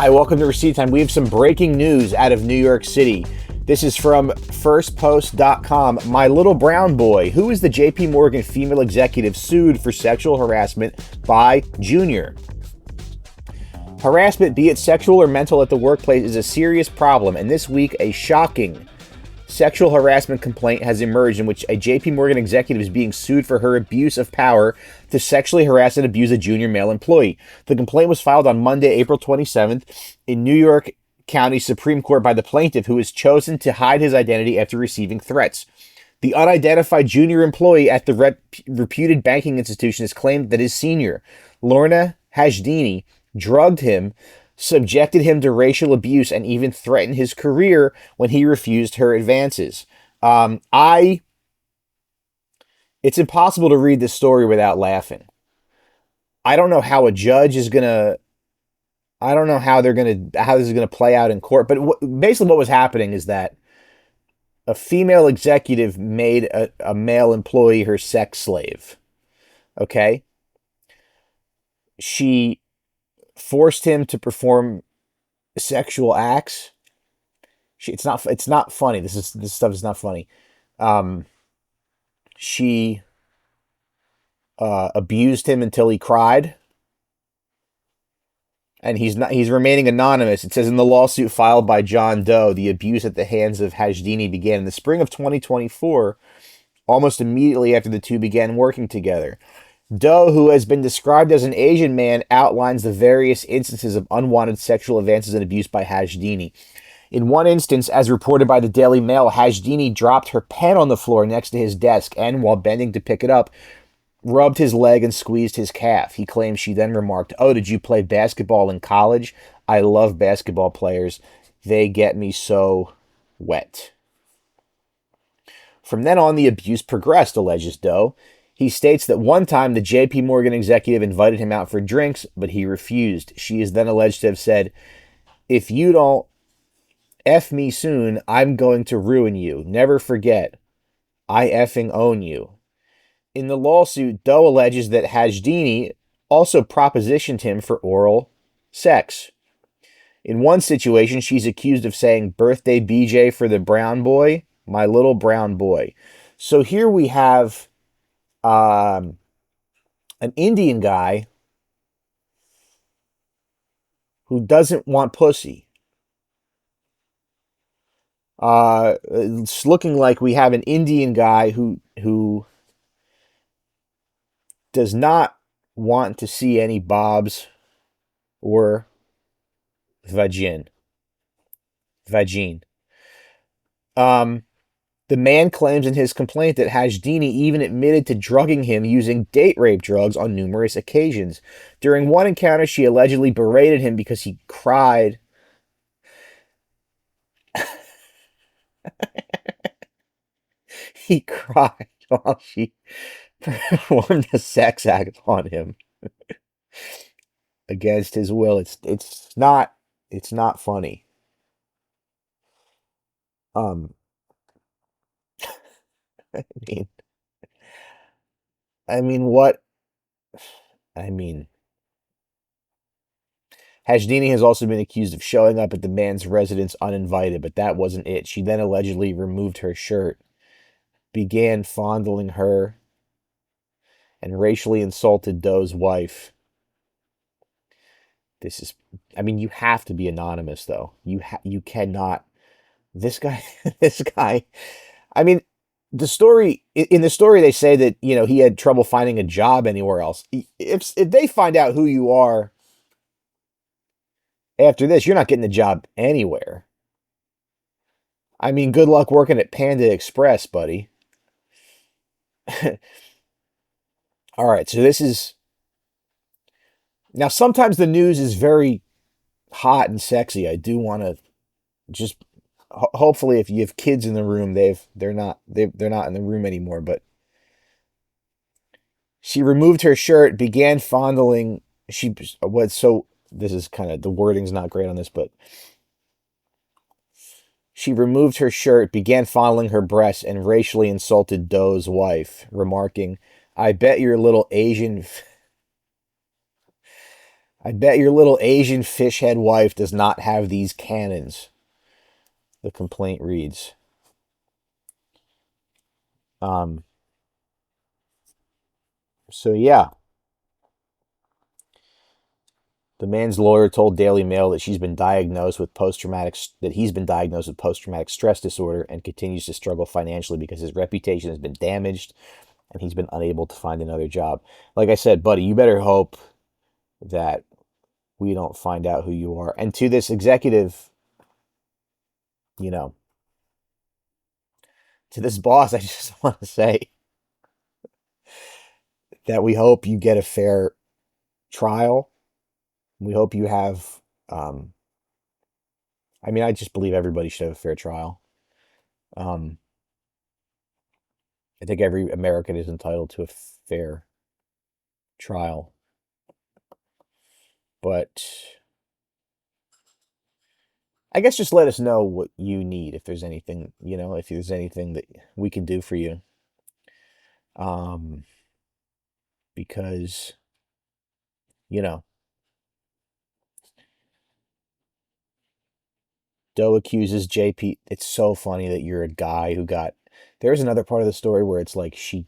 Hi, welcome to Recine. We have some breaking news out of New York City. This is from firstpost.com. My little brown boy, who is the JP Morgan female executive sued for sexual harassment by Junior? Harassment, be it sexual or mental at the workplace, is a serious problem, and this week a shocking sexual harassment complaint has emerged in which a JP Morgan executive is being sued for her abuse of power to sexually harass and abuse a junior male employee. The complaint was filed on Monday, April 27th in New York County Supreme Court by the plaintiff, who has chosen to hide his identity after receiving threats. The unidentified junior employee at the reputed banking institution has claimed that his senior, Lorna Hajdini, drugged him, subjected him to racial abuse, and even threatened his career when he refused her advances. It's impossible to read this story without laughing. I don't know how a judge is gonna. I don't know how how this is gonna play out in court. But basically, what was happening is that a female executive made a male employee her sex slave. Okay, she forced him to perform sexual acts. It's not funny. This stuff is not funny. She abused him until he cried, and he's remaining anonymous. It says in the lawsuit filed by John Doe, the abuse at the hands of Hajdini began in the spring of 2024, almost immediately after the two began working together. Doe, who has been described as an Asian man, outlines the various instances of unwanted sexual advances and abuse by Hajdini. In one instance, as reported by the Daily Mail, Hajdini dropped her pen on the floor next to his desk and, while bending to pick it up, rubbed his leg and squeezed his calf. He claims she then remarked, "Oh, did you play basketball in college? I love basketball players. They get me so wet." From then on, the abuse progressed, alleges Doe. He states that one time the JP Morgan executive invited him out for drinks, but he refused. She is then alleged to have said, "If you don't F me soon, I'm going to ruin you. Never forget, I effing own you." In the lawsuit, Doe alleges that Hajdini also propositioned him for oral sex. In one situation, she's accused of saying, "Birthday BJ for the brown boy, my little brown boy." So here we have an Indian guy who doesn't want pussy. It's looking like we have an Indian guy who does not want to see any bobs or vagine. The man claims in his complaint that Hajdini even admitted to drugging him using date rape drugs on numerous occasions. During one encounter, she allegedly berated him because he cried. He cried while she performed a sex act on him against his will. It's not funny. Um, I mean, I mean what? I mean, Hajdini has also been accused of showing up at the man's residence uninvited, but that wasn't it. She then allegedly removed her shirt, began fondling her, and racially insulted Doe's wife. You have to be anonymous, though. You cannot. This guy, this guy. I mean, in the story they say that he had trouble finding a job anywhere else. If they find out who you are after this, you're not getting a job anywhere. I mean, good luck working at Panda Express, buddy. All right, so this is now. Sometimes the news is very hot and sexy. I do want to just hopefully, if you have kids in the room, they're not in the room anymore. But she removed her shirt, began fondling. She was so. This is kind of the wording's not great on this, but she removed her shirt, began fondling her breasts, and racially insulted Doe's wife, remarking, "I bet your little Asian." I bet your little Asian fish head wife does not have these cannons. The complaint reads. So yeah. The man's lawyer told Daily Mail that he's been diagnosed with post-traumatic stress disorder and continues to struggle financially because his reputation has been damaged and he's been unable to find another job. Like I said, buddy, you better hope that we don't find out who you are. And to this executive, to this boss, I just want to say that we hope you get a fair trial. We hope you have, I just believe everybody should have a fair trial. I think every American is entitled to a fair trial. But I guess just let us know what you need if there's anything, if there's anything that we can do for you. Because, Doe accuses JP. It's so funny that you're a guy who got. There's another part of the story where it's like she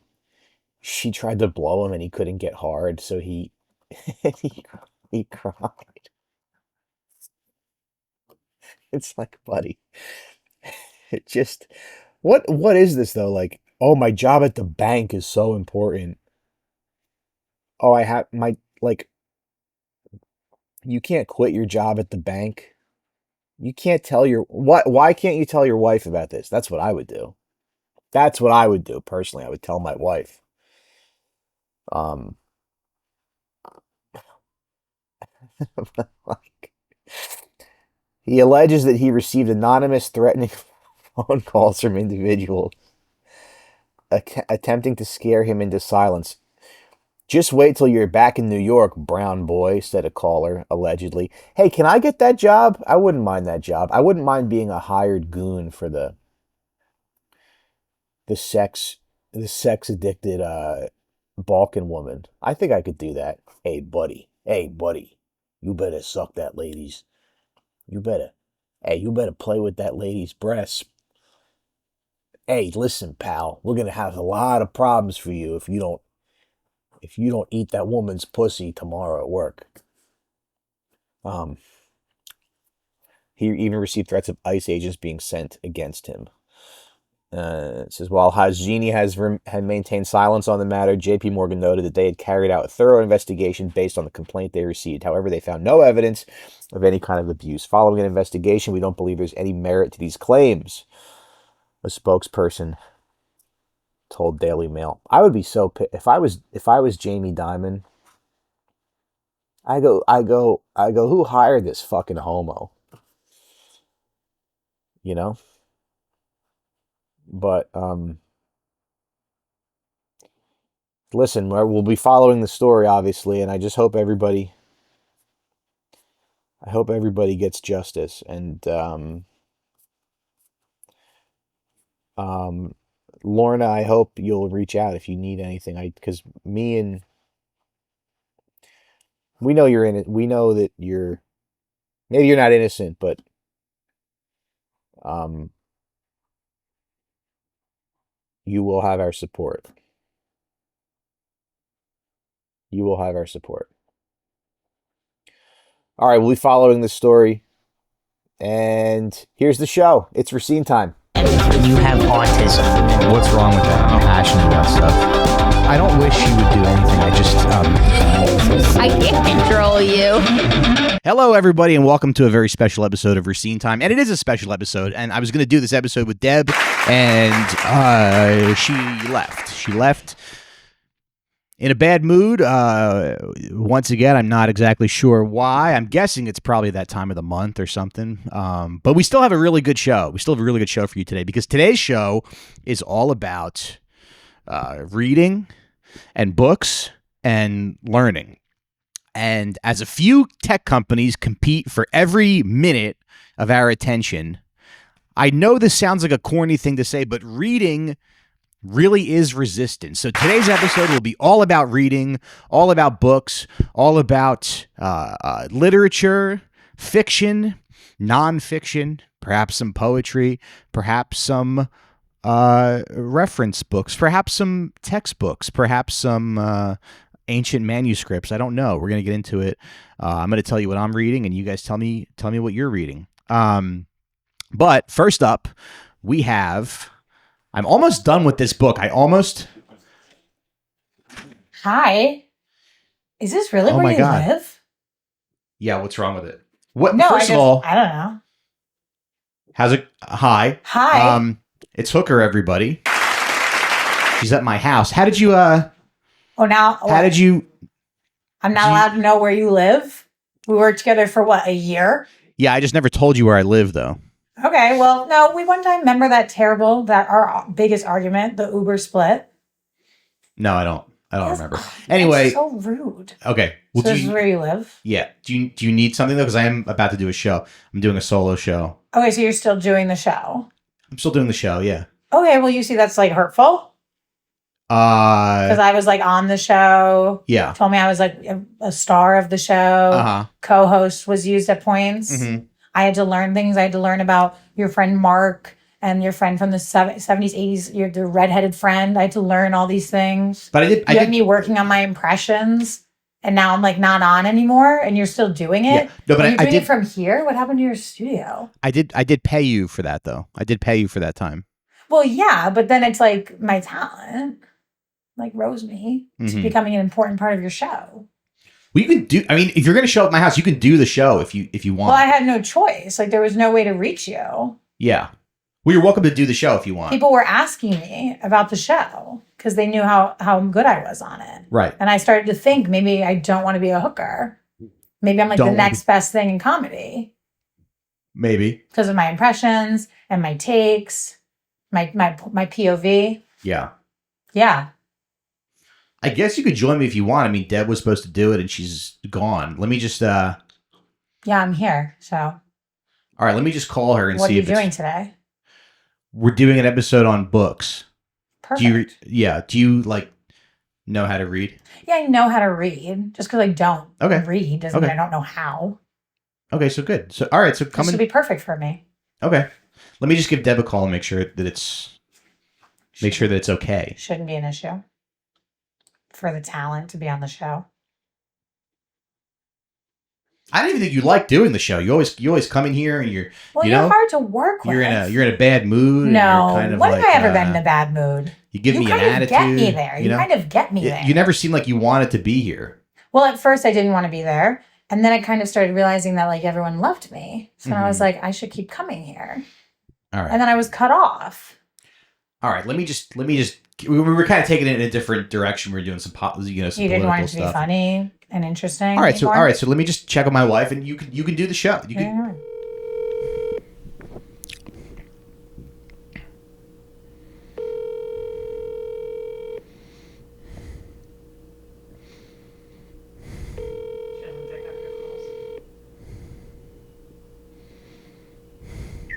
tried to blow him and he couldn't get hard, so he he cried. It's like, buddy, it just what is this though? Like, oh, my job at the bank is so important. Oh, I have my like. You can't quit your job at the bank. You can't tell your what? Why can't you tell your wife about this? That's what I would do. That's what I would do personally. I would tell my wife. Um, like, he alleges that he received anonymous threatening phone calls from individuals attempting to scare him into silence. Just wait till you're back in New York, brown boy, said a caller, allegedly. Hey, can I get that job? I wouldn't mind that job. I wouldn't mind being a hired goon for the sex addicted Balkan woman. I think I could do that. Hey buddy, you better suck that lady's. You better play with that lady's breasts. Hey, listen, pal, we're gonna have a lot of problems for you if you don't eat that woman's pussy tomorrow at work. He even received threats of ICE agents being sent against him. It says, while Hajini had maintained silence on the matter, J.P. Morgan noted that they had carried out a thorough investigation based on the complaint they received. However, they found no evidence of any kind of abuse. Following an investigation, we don't believe there's any merit to these claims, a spokesperson told Daily Mail. I would be so pissed if I was Jamie Dimon. I go, who hired this fucking homo? But listen, we'll be following the story, obviously, and I just hope everybody gets justice. And Lorna, I hope you'll reach out if you need anything. Because we know you're in it. We know that maybe you're not innocent, but you will have our support. You will have our support. All right, we'll be following this story. And here's the show. It's Recine time. You have autism. What's wrong with that? I'm passionate about stuff. I don't wish you would do anything. I can't control you. Hello, everybody, and welcome to a very special episode of Recine Time. And it is a special episode, and I was going to do this episode with Deb, and she left. She left in a bad mood. Once again, I'm not exactly sure why. I'm guessing it's probably that time of the month or something. But we still have a really good show. We still have a really good show for you today, because today's show is all about reading and books and learning. And as a few tech companies compete for every minute of our attention, I know this sounds like a corny thing to say, but reading really is resistant. So today's episode will be all about reading, all about books, all about literature, fiction, nonfiction, perhaps some poetry, perhaps some reference books, perhaps some textbooks, perhaps some ancient manuscripts. I don't know. We're going to get into it. I'm going to tell you what I'm reading, and you guys tell me what you're reading. But first up, we have... I'm almost done with this book. Hi. Is this really where my you God. live? Yeah, what's wrong with it? What? No, First of all, I don't know. how's it? Hi. Hi. It's Hooker, everybody. She's at my house. How did you? Now. How did you? I'm not allowed to know where you live. We worked together for what, a year? Yeah, I just never told you where I live, though. Okay, well, no, we one time remember our biggest argument, the Uber split. No, I don't. I don't remember. Anyway, That's so rude. okay. Well, So this is where you live? Yeah. Do you need something though? Because I am about to do a show. I'm doing a solo show. Okay, so you're still doing the show. I'm still doing the show. Yeah. Okay, well, you see, that's like hurtful. Because I was like on the show. Yeah. Told me I was like a star of the show. Co-host was used at points. Mm-hmm. I had to learn things. I had to learn about your friend Mark and your friend from the 70s, 80s, the redheaded friend. I had to learn all these things. But I had me working on my impressions, and now I'm like not on anymore, and you're still doing it. Yeah. No, but I did it from here. What happened to your studio? I did pay you for that though. I did pay you for that time. Well, yeah, but then it's like my talent, like rose me to becoming an important part of your show. Well, you can do. I mean, if you're going to show up at my house, you can do the show if you want. Well, I had no choice. Like there was no way to reach you. Yeah. Well, you're welcome to do the show if you want. People were asking me about the show because they knew how good I was on it. Right. And I started to think maybe I don't want to be a hooker. Maybe I'm like the next best thing in comedy. Maybe. Because of my impressions and my takes, my POV. Yeah. Yeah. I guess you could join me if you want. I mean, Deb was supposed to do it and she's gone. Let me just Yeah, I'm here. So all right, let me just call her and see if what are you doing today? We're doing an episode on books. Perfect. Do you like know how to read? Yeah, I know how to read. Just because I don't read doesn't mean I don't know how. Okay, so good. So all right, so come in. This would be perfect for me. Okay. Let me just give Deb a call and make sure that it's okay. Shouldn't be an issue for the talent to be on the show. I don't even think you like doing the show. You always come in here and you're hard to work with. You're in a bad mood. No, and you're kind of when like, have I ever been in a bad mood? You give me an attitude. Get me there. You kind of get me there. You never seem like you wanted to be here. Well, at first I didn't want to be there, and then I kind of started realizing that like everyone loved me, so I was like, I should keep coming here. All right. And then I was cut off. All right. Let me just. We were kind of taking it in a different direction. We were doing some some you political didn't want it to stuff. be funny and interesting. All right. So let me just check on my wife, and you can do the show. You can.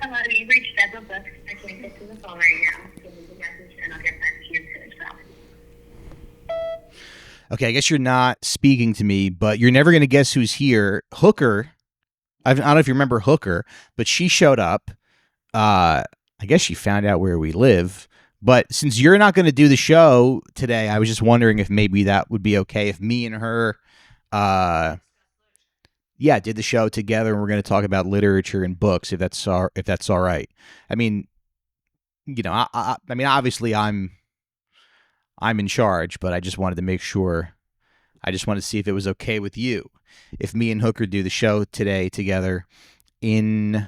Hello, you've reached Deborah Books. I can't get to the phone right now. So leave a message and I'll get back to you as soon as possible. Okay, I guess you're not speaking to me, but you're never going to guess who's here. Hooker, I don't know if you remember Hooker, but she showed up. I guess she found out where we live. But since you're not going to do the show today, I was just wondering if maybe that would be okay if me and her, did the show together, and we're going to talk about literature and books, if that's all right. I mean, I mean, obviously I'm in charge, but I just wanted to make sure. I just wanted to see if it was okay with you if me and Hooker do the show today together in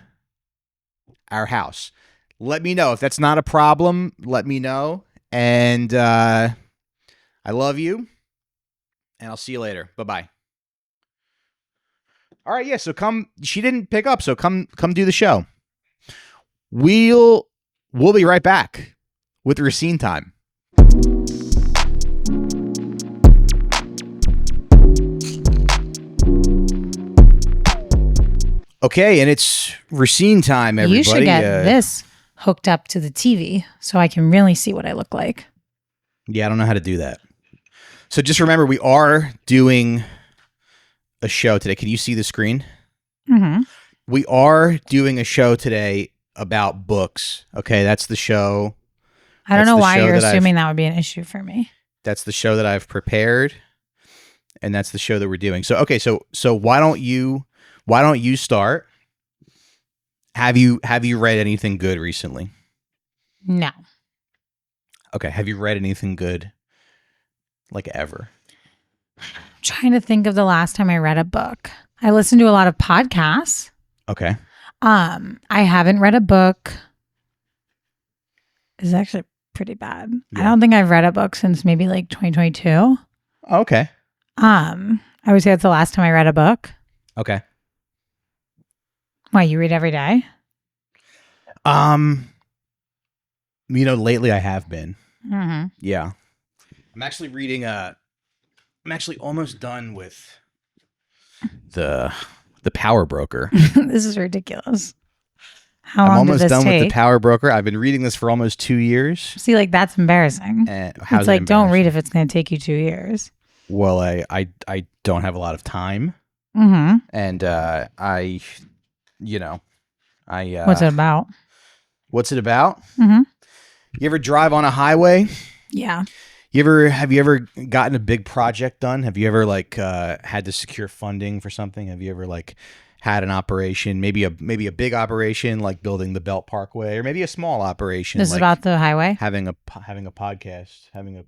our house. Let me know if that's not a problem. Let me know, and I love you, and I'll see you later. Bye-bye. All right, yeah. So come. She didn't pick up, so come do the show. We'll be right back with Recine time. Okay, and it's Recine time, everybody. You should get this hooked up to the TV so I can really see what I look like. Yeah, I don't know how to do that. So just remember, we are doing a show today. Can you see the screen? Mm-hmm. We are doing a show today about books. Okay, that's the show. I don't That's know the why show you're that assuming that would be an issue for me. That's the show that I've prepared, and that's the show that we're doing. So okay, so why don't you start? Have you read anything good recently? No. Okay, have you read anything good like ever? I'm trying to think of the last time I read a book. I listen to a lot of podcasts. Okay. I haven't read a book. It's actually pretty bad. Yeah. I don't think I've read a book since maybe like 2022. Okay. I would say that's the last time I read a book. Okay. Why, you read every day? Lately I have been. Mm-hmm. Yeah. I'm actually reading I'm actually almost done with the Power Broker. This is ridiculous. How I'm long almost did this done take? with the Power Broker. I've been reading this for almost 2 years. See, like that's embarrassing. And how's It's it like, don't embarrassing? read if it's going to take you 2 years. Well, I don't have a lot of time, Mm-hmm. and What's it about? What's it about? Mm-hmm. You ever drive on a highway? Yeah. Have you ever gotten a big project done? Have you ever had to secure funding for something? Have you ever had an operation, maybe a big operation like building the Belt Parkway, or maybe a small operation? This is like about the highway? having a podcast, having a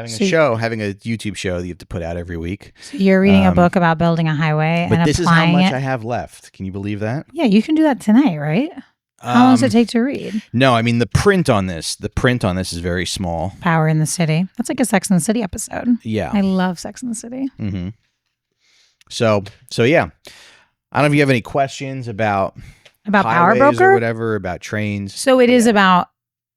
So show, having a YouTube show that you have to put out every week. So you're reading a book about building a highway But and this is how applying much it? I have left. Can you believe that? Yeah, you can do that tonight, right? How long does it take to read? No, I mean the print on this is very small. Power in the City. That's like a Sex and the City episode. Yeah. I love Sex and the City. Mm-hmm. So yeah. I don't know if you have any questions about About Power highways Broker? or whatever, about trains. So it is about,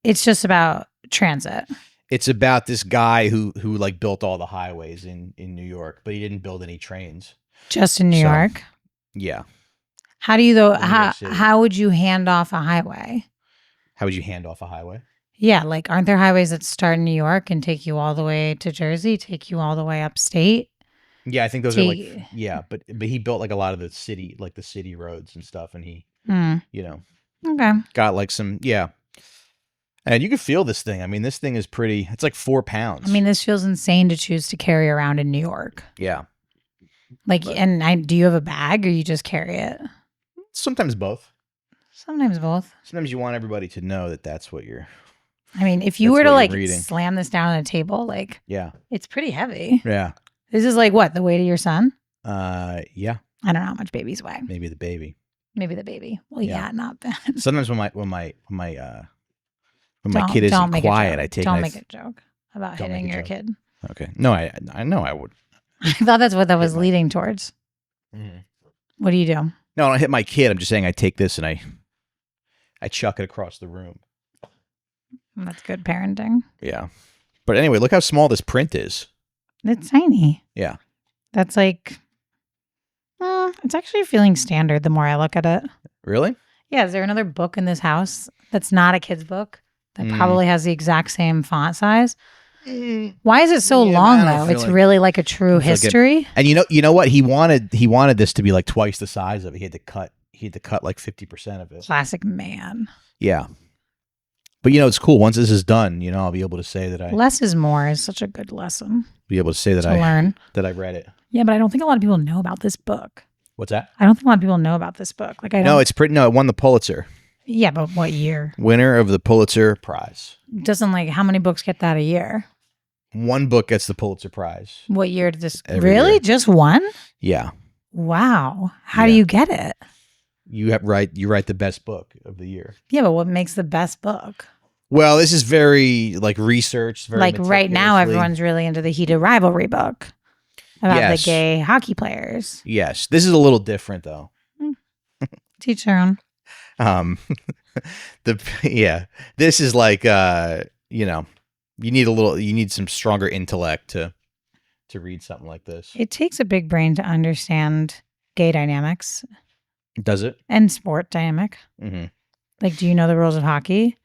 it's just about transit. It's about this guy who built all the highways in New York, but he didn't build any trains. Just in New So, York. Yeah. How do you though? In New York City. How would you hand off a highway? How would you hand off a highway? Yeah, like aren't there highways that start in New York and take you all the way to Jersey, take you all the way upstate? Yeah, I think those are but he built a lot of the city roads and stuff, and he Okay. got some And you can feel this thing. I mean, this thing is pretty. It's like 4 pounds. I mean, this feels insane to choose to carry around in New York. yeah. Do you have a bag or you just carry it? Sometimes both. Sometimes both. Sometimes you want everybody to know that that's what you're. I mean, if you That's were to what you're reading. slam this down on a table, Yeah. it's pretty heavy. Yeah. This is what, the weight of your son? Yeah. I don't know how much babies weigh. Maybe the baby. Maybe the baby. Well, Yeah. yeah, not bad. Sometimes when my kid isn't quiet, I take. Don't and make a joke about Don't hitting make a your joke. kid. Okay. No, I know I would. I thought that's what that was Hit my- leading towards. Mhm. What do you do? No, I don't hit my kid. I'm just saying I take this and I chuck it across the room. That's good parenting. Yeah. But anyway, look how small this print is. It's tiny. Yeah. That's it's actually feeling standard the more I look at it. Really? Yeah, is there another book in this house that's not a kid's book that Mm. probably has the exact same font size? Why is it so Yeah, long I don't though? feel It's like- really like a true I feel like it- history. And you know what? He wanted this to be like twice the size of it. He had to cut like 50% of it. Classic man. Yeah. But it's cool. Once this is done, I'll be able to say that Less is more is such a good lesson be able to say that to I learn. read it. Yeah, but I don't think a lot of people know about this book. What's that? I don't think a lot of people know about this book. I don't. No, it won the Pulitzer. Yeah, but what year? Winner of the Pulitzer Prize. Doesn't how many books get that a year? One book gets the Pulitzer Prize. What year did this? Every Really? year. Just one? Yeah. Wow. How do Yeah. you get it? You write the best book of the year. Yeah, but what makes the best book? Well, this is very researched. Very Right now, meticulously. everyone's really into the Heated Rivalry book about Yes. the gay hockey players. Yes, this is a little different though. Teach their own. This is you need some stronger intellect to read something like this. It takes a big brain to understand gay dynamics Does it? and sport dynamic. Mm-hmm. Like, do you know the rules of hockey?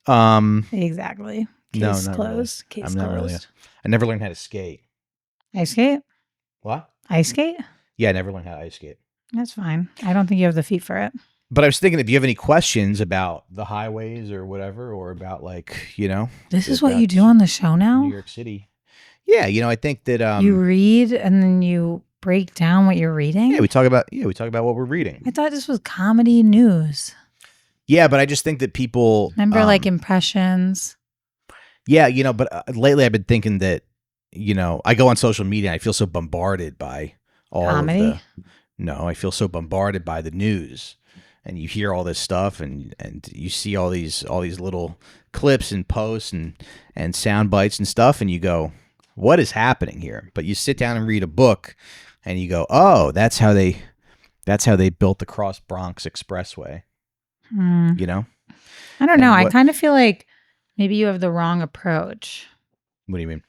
Exactly. No, Case not closed. really. Case I'm not closed. really. I never learned how to skate. Ice skate? What? Ice skate? Yeah, I never learned how to ice skate. That's fine. I don't think you have the feet for it. But I was thinking, if you have any questions about the highways or whatever, or about This is what about you do on the show now? New York City. Yeah, I think that you read and then you break down what you're reading? we talk about what we're reading. I thought this was comedy news. Yeah, but I just think that people Remember like impressions? Yeah, but lately I've been thinking that I go on social media and I feel so bombarded by all comedy? of the No, I feel so bombarded by the news. And you hear all this stuff, and you see all these little clips and posts and sound bites and stuff, and you go, what is happening here? But you sit down and read a book, and you go, oh, that's how they built the Cross Bronx Expressway. I don't know. And I kind of feel like maybe you have the wrong approach. What do you mean?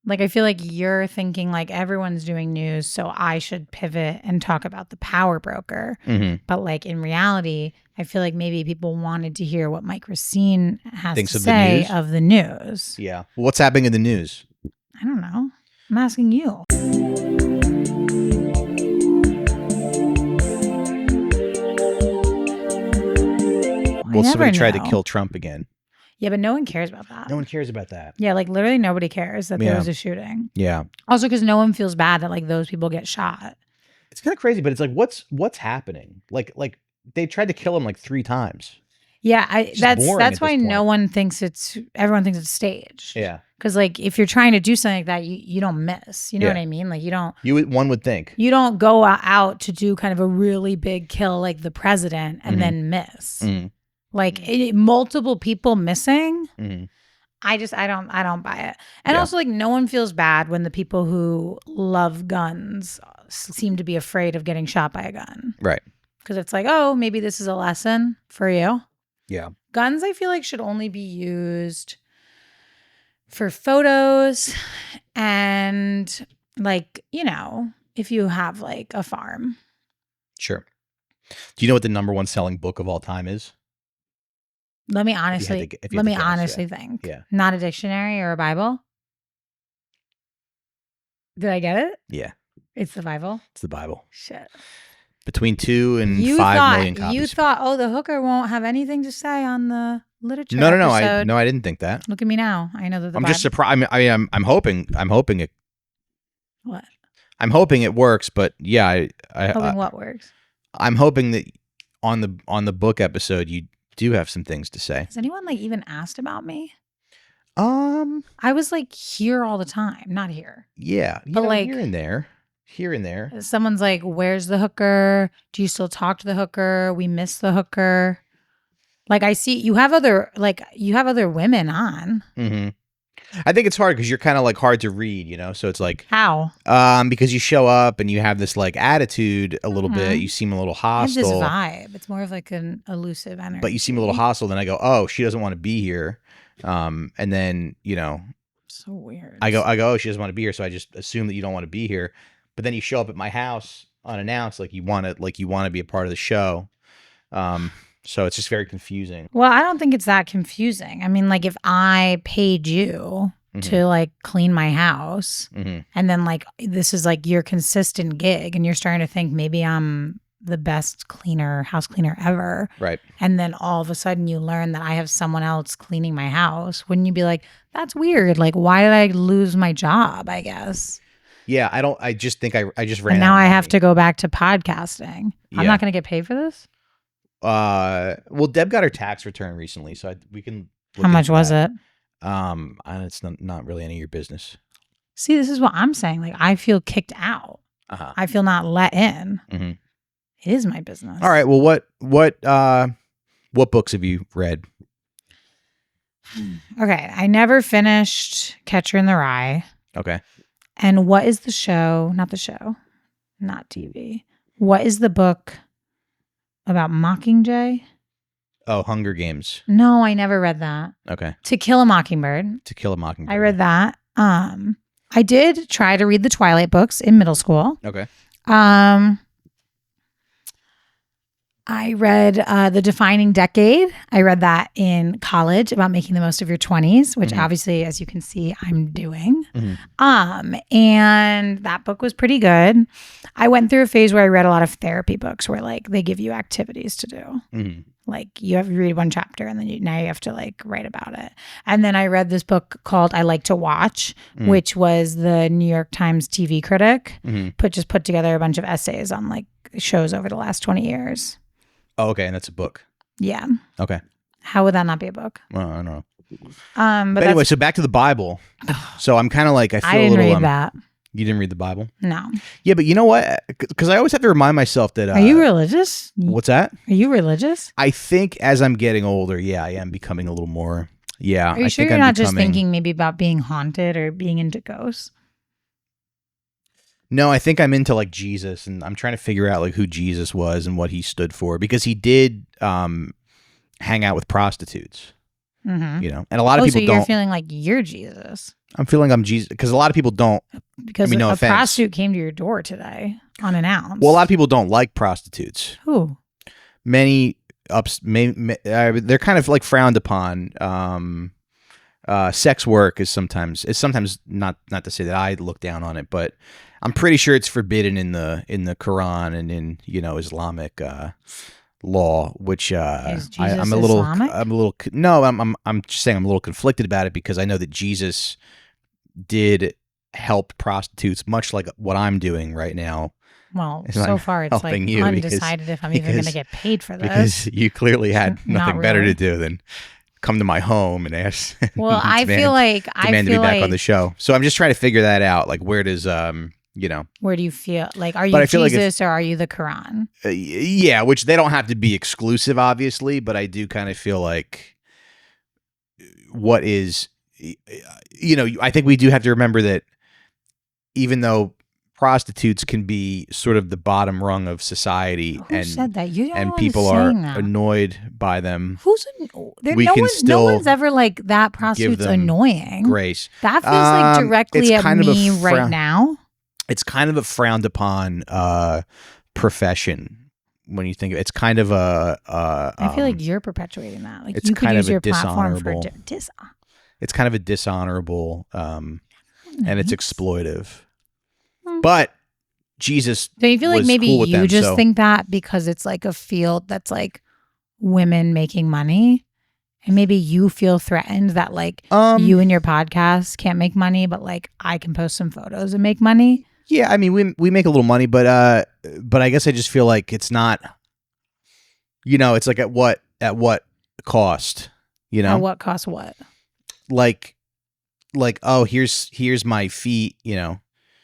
Like, I feel like you're thinking like everyone's doing news, so I should pivot and talk about the power broker. Mm-hmm. But like in reality, I feel like maybe people wanted to hear what Mike Recine has Thinks to of the say news? of the news. Yeah. Well, what's happening in the news? I don't know. I'm asking you. Well, somebody tried to know. kill Trump again. Yeah, but no one cares about that. No one cares about that. Yeah, like literally nobody cares that there Yeah. was a shooting. Yeah. Also, because no one feels bad that like those people get shot. It's kind of crazy, but it's like, what's happening? Like they tried to kill him like 3 times. Yeah, just that's boring at why this no point. one thinks everyone thinks it's staged. Yeah. Because like if you're trying to do something like that, you don't miss. You know Yeah. what I mean? Like One would think. you don't go out to do kind of a really big kill like the president and then miss. Mhm. Like multiple people missing. Mm-hmm. I don't buy it. And Yeah. also like no one feels bad when the people who love guns seem to be afraid of getting shot by a gun. Right. Because it's like, oh, maybe this is a lesson for you. Yeah. Guns, I feel like, should only be used for photos and like, if you have like a farm. Sure. Do you know what the number 1 selling book of all time is? Let me if you had honestly to guess, think. Yeah. Not a dictionary or a Bible. Did I get it? Yeah. It's the Bible. It's the Bible. Shit. Between 2 and 5 million copies. You thought, oh, the hooker won't have anything to say on the literature No. episode. I didn't think that. Look at me now. I know that the I'm just surprised. I'm hoping it. What? I'm hoping it works, but yeah, Hoping what works? I'm hoping that on the book episode you do have some things to say. Has anyone like even asked about me? Um. I was like here all the time, not here. Yeah. But, like- here and there. Someone's like, "Where's the hooker? Do you still talk to the hooker? We miss the hooker." Like I see you have other women on. Mm-hmm. I think it's hard because you're kind of like hard to read, So it's like How? because you show up and you have this like attitude a little bit. You seem a little I have this hostile. vibe. It's more of like an elusive energy. But you seem a little hostile. Then I go, oh, she doesn't want to be here. And then, So weird. I go, oh, she doesn't want to be here. So I just assume that you don't want to be here. But then you show up at my house unannounced, like you want to be a part of the show. So it's just very confusing. Well, I don't think it's that confusing. I mean, like if I paid you to like clean my house Mm-hmm. and then like this is like your consistent gig and you're starting to think maybe I'm the best house cleaner ever. Right. And then all of a sudden you learn that I have someone else cleaning my house. Wouldn't you be like, that's weird. Like, why did I lose my job, I guess? Yeah, I just think I just ran And out now of I have money. to go back to podcasting. Yeah. I'm not going to get paid for this. Well, Deb got her tax return recently, so we can. How much was it? It's not really any of your business. See, this is what I'm saying. Like, I feel kicked out. Uh-huh. I feel not let in. Mhm. It is my business. All right. Well, what books have you read? Okay. I never finished Catcher in the Rye. Okay. And what is the show? Not the show. Not TV. What is the book about Mockingjay? Oh, Hunger Games. No, I never read that. Okay. To Kill a Mockingbird. To Kill a Mockingbird. I read that. I did try to read the Twilight books in middle school. Okay. I read The Defining Decade. I read that in college about making the most of your 20s, which obviously, as you can see, I'm doing. And that book was pretty good. I went through a phase where I read a lot of therapy books where like they give you activities to do. Like you have to read one chapter and then now you have to like write about it. And then I read this book called I Like to Watch, which was the New York Times TV critic put together a bunch of essays on like shows over the last 20 years. Oh, okay, and that's a book. Yeah. Okay. How would that not be a book? Well, I don't know. But anyway, so back to the Bible. So I'm kind of like I feel I didn't a little. read that. You didn't read the Bible? No. Yeah, but you know what? Because I always have to remind myself that. Are you religious? What's that? Are you religious? I think as I'm getting older, yeah, I am becoming a little more. Yeah. Are you sure you're not just thinking maybe about being haunted or being into ghosts? No, I think I'm into like Jesus, and I'm trying to figure out like who Jesus was and what he stood for, because he did hang out with prostitutes. You know, and a lot of people so don't. You're feeling like you're Jesus. I'm feeling I'm Jesus because a lot of people don't. Because no a offense. prostitute came to your door today unannounced. Well, a lot of people don't like prostitutes. Who? Many they're kind of like frowned upon. Sex work is sometimes not to say that I look down on it, but I'm pretty sure it's forbidden in the Quran and in Islamic law, which I'm a little Islamic? No, I'm just saying I'm a little conflicted about it because I know that Jesus did help prostitutes, much like what I'm doing right now. Well, so far it's like undecided if I'm even going to get paid for this. Because you clearly had nothing better to do than come to my home and ask. Well, I feel like demand to be back on the show. So I'm just trying to figure that out. Like, where does where do you feel like? Are you Jesus or are you the Quran? Yeah, which they don't have to be exclusive, obviously, but I do kind of feel like what is, I think we do have to remember that even though prostitutes can be sort of the bottom rung of society, Who said that? You and people are annoyed by them. No one's ever like that. Prostitute's annoying. Grace. That feels like directly at me right now. It's kind of a frowned upon profession when you think of it. It's kind of I feel like you're perpetuating that. Like it's you could kind use of a your platform for dishonorable. It's kind of a dishonorable, and it's exploitive. But Jesus, do you feel like maybe cool with you them, just think that because it's like a field that's like women making money, and maybe you feel threatened that like you and your podcast can't make money, but like I can post some photos and make money? Yeah, I mean we make a little money, but I guess I just feel like it's not. It's like at what cost? At what cost? What? Like oh here's my feet.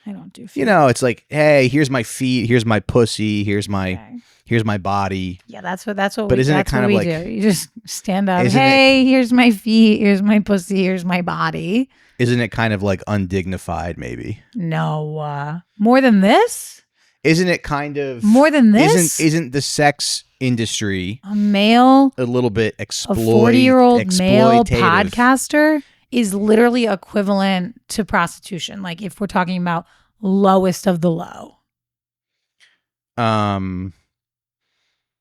I don't do feet. It's like, hey, here's my feet, here's my pussy, here's my body. Yeah, that's what. But isn't it kind of like do? You just stand up. Hey, here's my feet, here's my pussy, here's my body. Isn't it kind of like undignified? Maybe. No, more than this. Isn't it kind of more than this? Isn't the sex industry a little bit a 40-year-old male podcaster? Is literally equivalent to prostitution. Like if we're talking about lowest of the low.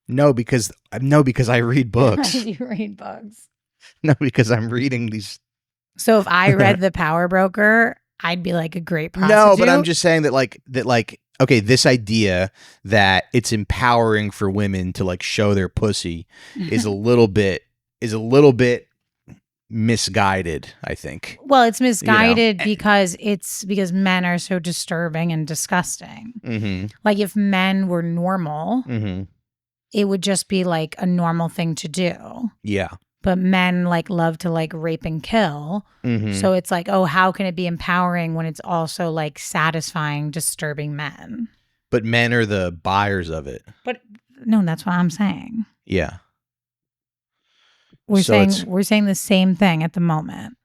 No, because I read books. You read books. No, because I'm reading these. So if I read The Power Broker, I'd be like a great prostitute. No, but I'm just saying that okay, this idea that it's empowering for women to like show their pussy is a little bit misguided, I think. Well, it's misguided because men are so disturbing and disgusting. Mm-hmm. Like if men were normal, it would just be like a normal thing to do. Yeah. But men like love to like rape and kill. Mm-hmm. So it's like, oh, how can it be empowering when it's also like satisfying disturbing men? But men are the buyers of it. But no, that's what I'm saying. Yeah. We're saying the same thing at the moment.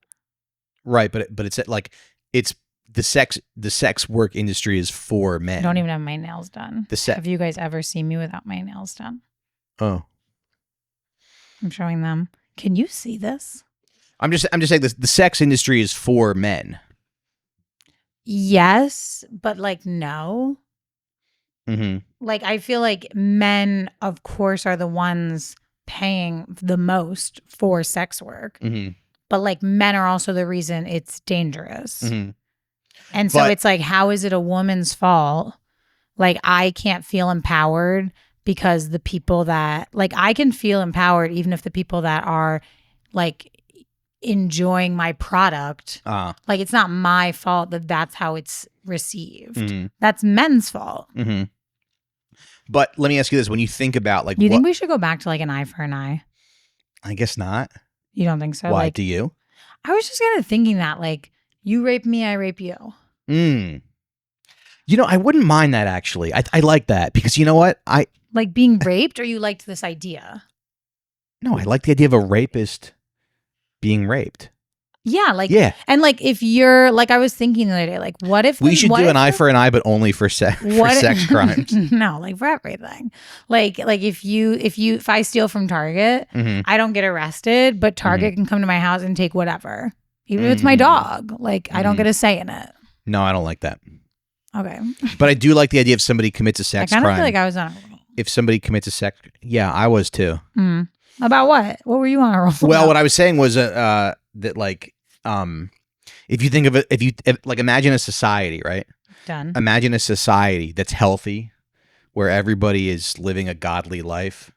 Right, but it's like it's the sex work industry is for men. I don't even have my nails done. Have you guys ever seen me without my nails done? Oh. I'm showing them. Can you see this? I'm just saying this, the sex industry is for men. Yes, but like no. Mm-hmm. Like, I feel like men, of course, are the ones paying the most for sex work. Mm-hmm. But like, men are also the reason it's dangerous. Mm-hmm. And so But- it's like, how is it a woman's fault? Like, I can't feel empowered because the people that, like, I can feel empowered even if the people that are like enjoying my product, like, it's not my fault that that's how it's received. Mm-hmm. That's men's fault. Mm-hmm. But let me ask you this: when you think about like, You think we should go back to like an eye for an eye? I guess not. You don't think so? Why Like, do you? I was just kind of thinking that, like, you rape me, I rape you. You know, I wouldn't mind that actually. I like that because you know what? Like being raped, or you liked this idea? No, I like the idea of a rapist being raped. Yeah, like, Yeah. And like, if you're like, I was thinking the other day, like, what if We should do an eye for an eye, but only for sex crimes. No, like for everything. Like if I steal from Target, Mm-hmm. I don't get arrested, but Target can come to my house and take whatever, even if it's my dog. Like, I don't get a say in it. No, I don't like that. Okay, But I do like the idea if somebody commits a I sex kind of crime. feel like I was on a roll. If somebody commits a sex, yeah, I was too. About what? What were you on a roll? Well, about? what I was saying was that like if you think of it, if like imagine a society, right? Done. Imagine a society that's healthy, where everybody is living a godly life,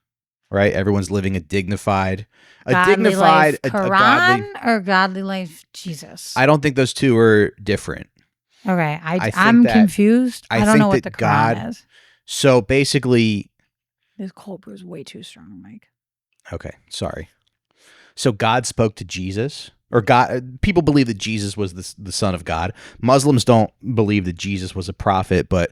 right? Everyone's living a dignified, Godly life, a Quran godly. or godly life, Jesus. I don't think those two are different. Okay, I think I'm that- confused. I I don't think know what that the Quran God- is. So basically, This cold brew is way too strong, Mike. okay, sorry. So God spoke to Jesus, or God. People believe that Jesus was the Son of God. Muslims don't believe that Jesus was a prophet, but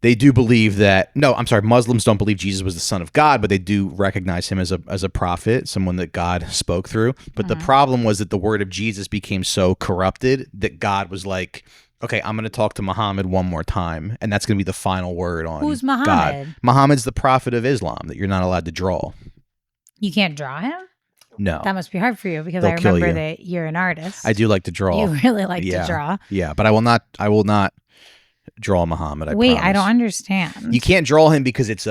they do believe that. No, I'm sorry. Muslims don't believe Jesus was the Son of God, but they do recognize him as a prophet, someone that God spoke through. But the problem was that the word of Jesus became so corrupted that God was like, okay, I'm going to talk to Muhammad one more time, and that's going to be the final word on Who's God. Muhammad? Muhammad's the prophet of Islam that you're not allowed to draw. You can't draw him? No. That must be hard for you because They'll I kill remember you. that you're an artist. I do like to draw. You really like Yeah. to draw. Yeah, but I will not draw Muhammad. Wait, I promise. don't understand. You can't draw him because it's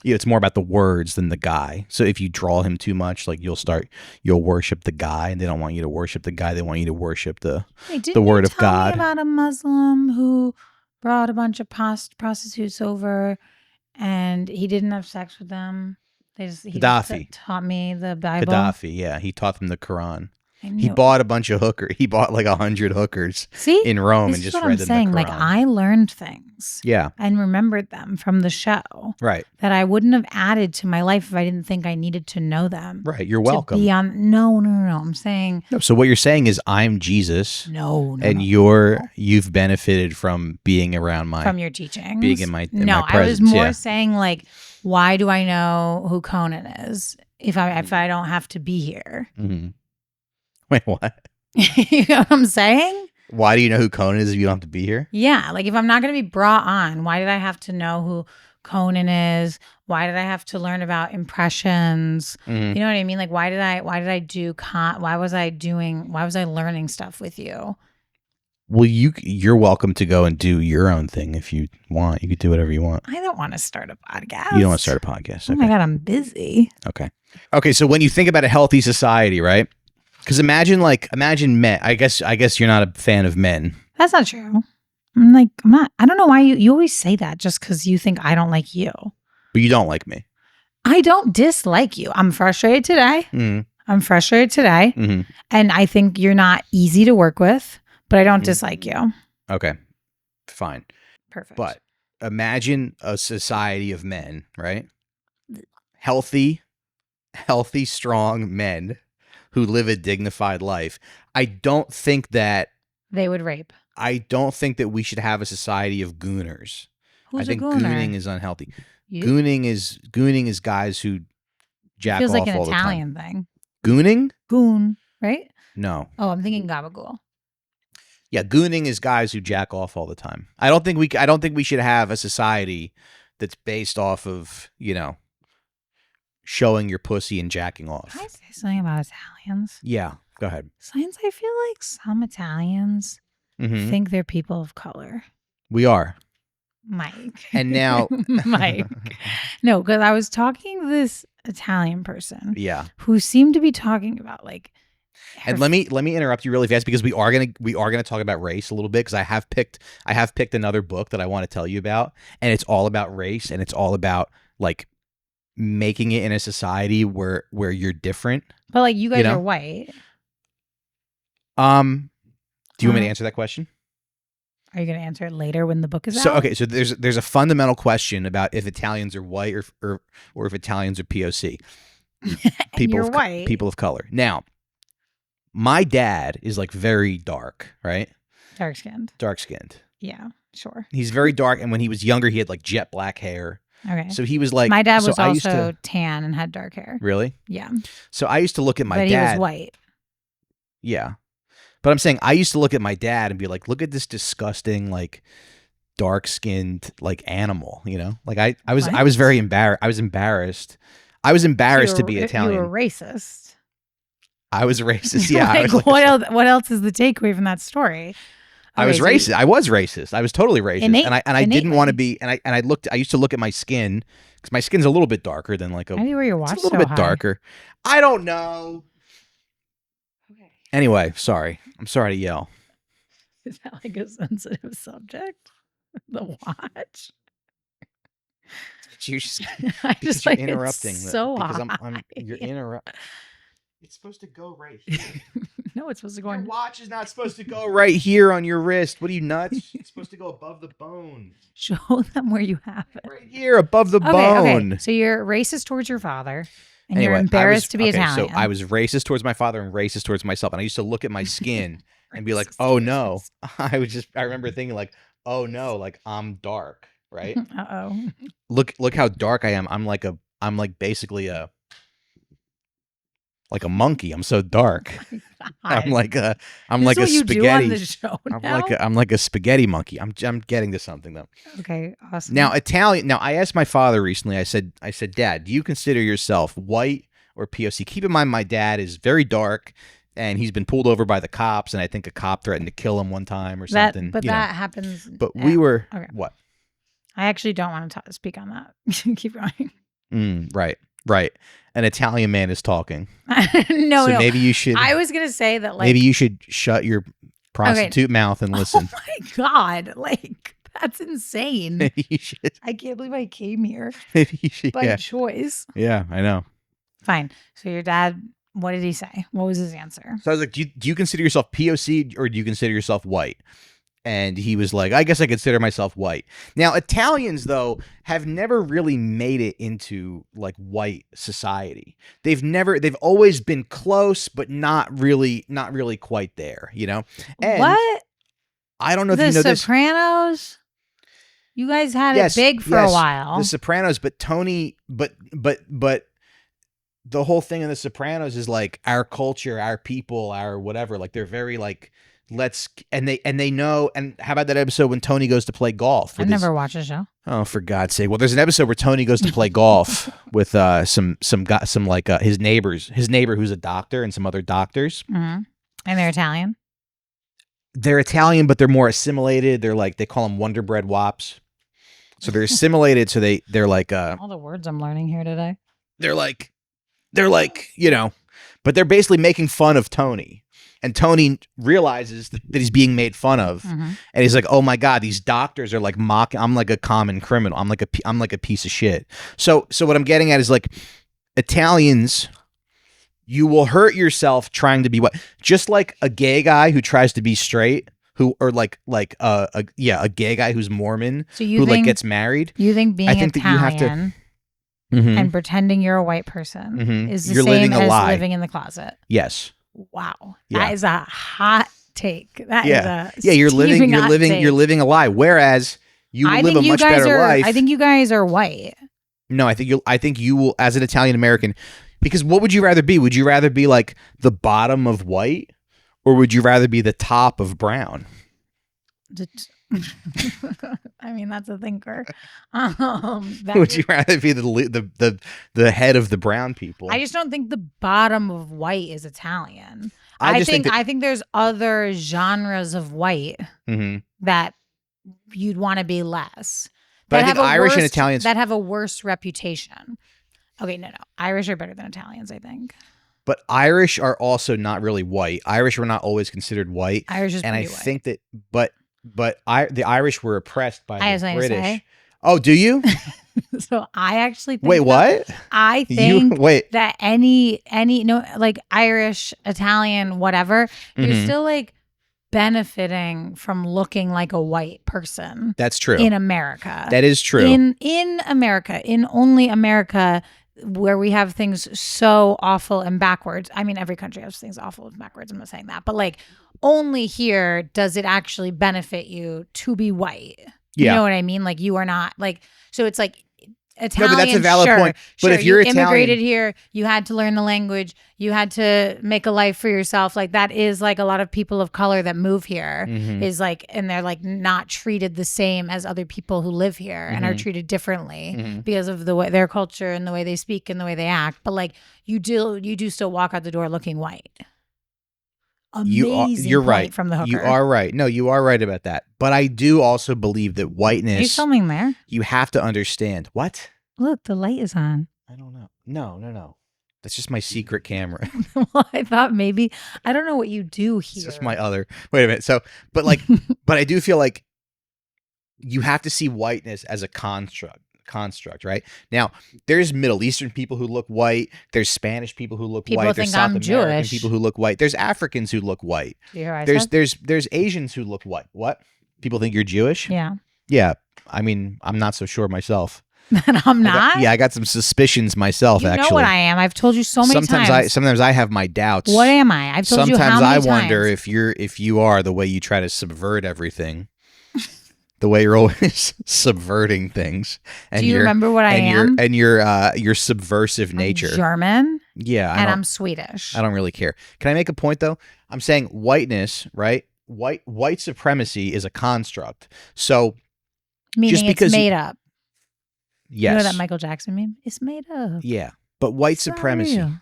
it's more about the words than the guy. So if you draw him too much, like you'll worship the guy, and they don't want you to worship the guy. They want you to worship the Wait, didn't word you of tell me God. about a Muslim who brought a bunch of prostitutes over, and he didn't have sex with them. He Gaddafi. taught me the Bible. Gaddafi. Yeah, he taught them the Quran. I He knew- bought a bunch of hookers. He bought like 100 hookers See, in Rome this and is just what read I'm them saying. the Like, Quran. I learned things Yeah, and remembered them from the show right. that I wouldn't have added to my life if I didn't think I needed to know them. Right. You're To welcome. be on, no. I'm saying No, so what you're saying is I'm Jesus. no. And no. you've benefited from being around my From your teachings, being in my no. I was presence, more yeah. saying, like, why do I know who Conan is if I don't have to be here? Mhm. Wait, what? You know what I'm saying? Why do you know who Conan is if you don't have to be here? Yeah, like if I'm not going to be brought on, why did I have to know who Conan is? Why did I have to learn about impressions? Mhm. You know what I mean? Like why was I learning stuff with you? Well, you're welcome to go and do your own thing if you want. You could do whatever you want. I don't want to start a podcast. You don't want to start a podcast. Oh Okay. my God, I'm busy. Okay. So when you think about a healthy society, right? Because imagine men. I guess you're not a fan of men. That's not true. I'm not. I don't know why you always say that just because you think I don't like you. But you don't like me. I don't dislike you. I'm frustrated today. Mm-hmm. And I think you're not easy to work with, but I don't Mhm. dislike you. Okay. Fine. Perfect. But imagine a society of men, right? Healthy, strong men who live a dignified life. I don't think that they would rape. we should have a society of gooners. Who's I think a gooner? gooning is unhealthy. You? Gooning is guys who jack Feels off like an all the time. Italian thing. Gooning? Goon, right? No. Oh, I'm thinking gabagool. Yeah, gooning is guys who jack off all the time. I don't think we should have a society that's based off of, showing your pussy and jacking off. Can I say something about Italians? Yeah, go ahead. Since I feel like some Italians Mhm. think they're people of color. We are. Mike. And now, Mike. No, because I was talking to this Italian person yeah. who seemed to be talking about like. And let me interrupt you really fast because we are gonna talk about race a little bit because I have picked another book that I want to tell you about, and it's all about race, and it's all about like making it in a society where you're different. But like you guys know? are white. Do you want me to answer that question? Are you going to answer it later when the book is So out? okay, so there's a fundamental question about if Italians are white or if Italians are POC. You're white. People of color. Now, my dad is like very dark, right? Dark skinned. Dark skinned. Yeah, sure. He's very dark, and when he was younger, he had like jet black hair. Okay. So he was like my dad so was I used also to, tan and had dark hair. really. Yeah. So I used to look at my but dad. he was white. Yeah, but I'm saying I used to look at my dad and be like, look at this disgusting like dark skinned like animal. You know, like I was very embarrassed. I was embarrassed. I was embarrassed to be Italian. You were racist. I was racist. Yeah. Like, I was like, what else is the takeaway from that story? I was racist. I was racist. I was totally racist, and I didn't want to be. And I used to look at my skin because my skin's a little bit darker than like a. How do you wear your watch it's a little bit high? darker. I don't know. Okay. Anyway, sorry. I'm sorry to yell. Is that like a sensitive subject? The watch. You're just, I just like interrupting it's so because high. you're interrupting. It's supposed to go right here. No, it's supposed to go Your on. watch is not supposed to go right here on your wrist. What are you nuts? It's supposed to go above the bone. Show them where you have it. Right here, above the bone. Okay. So you're racist towards your father, and Anyway, you're embarrassed to be okay, Italian. So I was racist towards my father and racist towards myself, and I used to look at my skin and be like, "Oh no!" I remember thinking like, "Oh no!" Like I'm dark, right? Uh-oh. Look how dark I am. I'm like basically a monkey. I'm so dark. I'm like a spaghetti. On the show now? I'm like a spaghetti monkey. I'm getting to something though. Okay, awesome. Now Italian. Now I asked my father recently. I said, Dad, do you consider yourself white or POC? Keep in mind, my dad is very dark, and he's been pulled over by the cops, and I think a cop threatened to kill him one time or something. But that happens. But we were okay. What? I actually don't want to speak on that. Keep going. Right. An Italian man is talking. No. Maybe you should. I was gonna say that, like, maybe you should shut your prostitute mouth and listen. Oh my god! Like, that's insane. Maybe you should. I can't believe I came here Maybe you should. by choice. Yeah, I know. Fine. So your dad, what did he say? What was his answer? So I was like, do you consider yourself POC or do you consider yourself white? And he was like, I guess I consider myself white. Now, Italians, though, have never really made it into like white society. They've always been close, but not really quite there, you know? And what? I don't know if you know The Sopranos? You guys had it big for a while. The Sopranos, but Tony, but the whole thing in The Sopranos is like our culture, our people, our whatever. Like they're very like, and they know. And how about that episode when Tony goes to play golf? I've never watched the show. Oh, for God's sake! Well, there's an episode where Tony goes to play golf with some his neighbor who's a doctor and some other doctors. Mm-hmm. And they're Italian. They're Italian, but they're more assimilated. They're like, they call them Wonder Bread Wops. So they're assimilated. So they're like all the words I'm learning here today. They're like, you know, but they're basically making fun of Tony. And Tony realizes that he's being made fun of, and he's like, "Oh my God, these doctors are like mocking. I'm like a common criminal. I'm like a piece of shit." So what I'm getting at is like, Italians, you will hurt yourself trying to be what? Just like a gay guy who tries to be straight, a gay guy who's Mormon, like gets married. You think being Italian that you have to, and pretending you're a white person is the You're same as lie. living in the closet? Yes. Wow, Yeah. that is a hot take. That is you're living a lie. Whereas you will live a much better life. I think you guys are white. No, I think you will, as an Italian American, because what would you rather be? Would you rather be like the bottom of white, or would you rather be the top of brown? I mean, that's a thinker. Would you rather be the head of the brown people? I just don't think the bottom of white is Italian. I just think that, I think there's other genres of white Mhm. that you'd want to be less. But that I think have a Irish and worst- Italians- that have a worse reputation. Okay, no. Irish are better than Italians, I think. But Irish are also not really white. Irish were not always considered white. Irish is and I pretty white. think that, the Irish were oppressed by I have the something to British. say. Oh, do you? So I actually think Wait, what? I You think wait. that any no like Irish, Italian, whatever, you're Mhm. still like benefiting from looking like a white person That's true. in America. That is true. In America, in only America, where we have things so awful and backwards. I mean, every country has things awful and backwards. I'm not saying that, but like only here does it actually benefit you to be white. You Yeah. know what I mean? Like you are not like, so it's like Italian. No, but that's a valid sure, point. But sure, if you're you immigrated Italian- here, you had to learn the language, you had to make a life for yourself. Like that is like a lot of people of color that move here Mhm. is like, and they're like not treated the same as other people who live here and are treated differently Mhm. because of the way their culture and the way they speak and the way they act. But like you do still walk out the door looking white. Amazing You're point right. from the hooker. You are right. No, you are right about that. But I do also believe that Are you whiteness, filming there? you have to understand. What? Look, the light is on. I don't know. No. That's just my secret camera. Well, I thought maybe I don't know what you do here. It's just my other. Wait a minute. So, but like, but I do feel like you have to see whiteness as a construct, right? Now, there's Middle Eastern people who look white. There's Spanish people who look People white. There's think South I'm American Jewish. people who look white. There's Africans who look white. Do you hear what I There's said? Asians who look white. What? People think you're Jewish? Yeah. Yeah. I mean, I'm not so sure myself. And I'm not. I got some suspicions myself. You actually, know what I am. I've told you so many times. sometimes I have my doubts. What am I? I've told you how Sometimes many I times. wonder if you are the way you try to subvert everything, the way you're always subverting things. And Do you remember what I am? And your subversive I'm nature. German Yeah, and I'm Swedish. I don't really care. Can I make a point though? I'm saying whiteness, right? White supremacy is a construct. So Meaning just because it's made up. yes, You know that Michael Jackson meme? It's made up. yeah, but white It's not supremacy. real.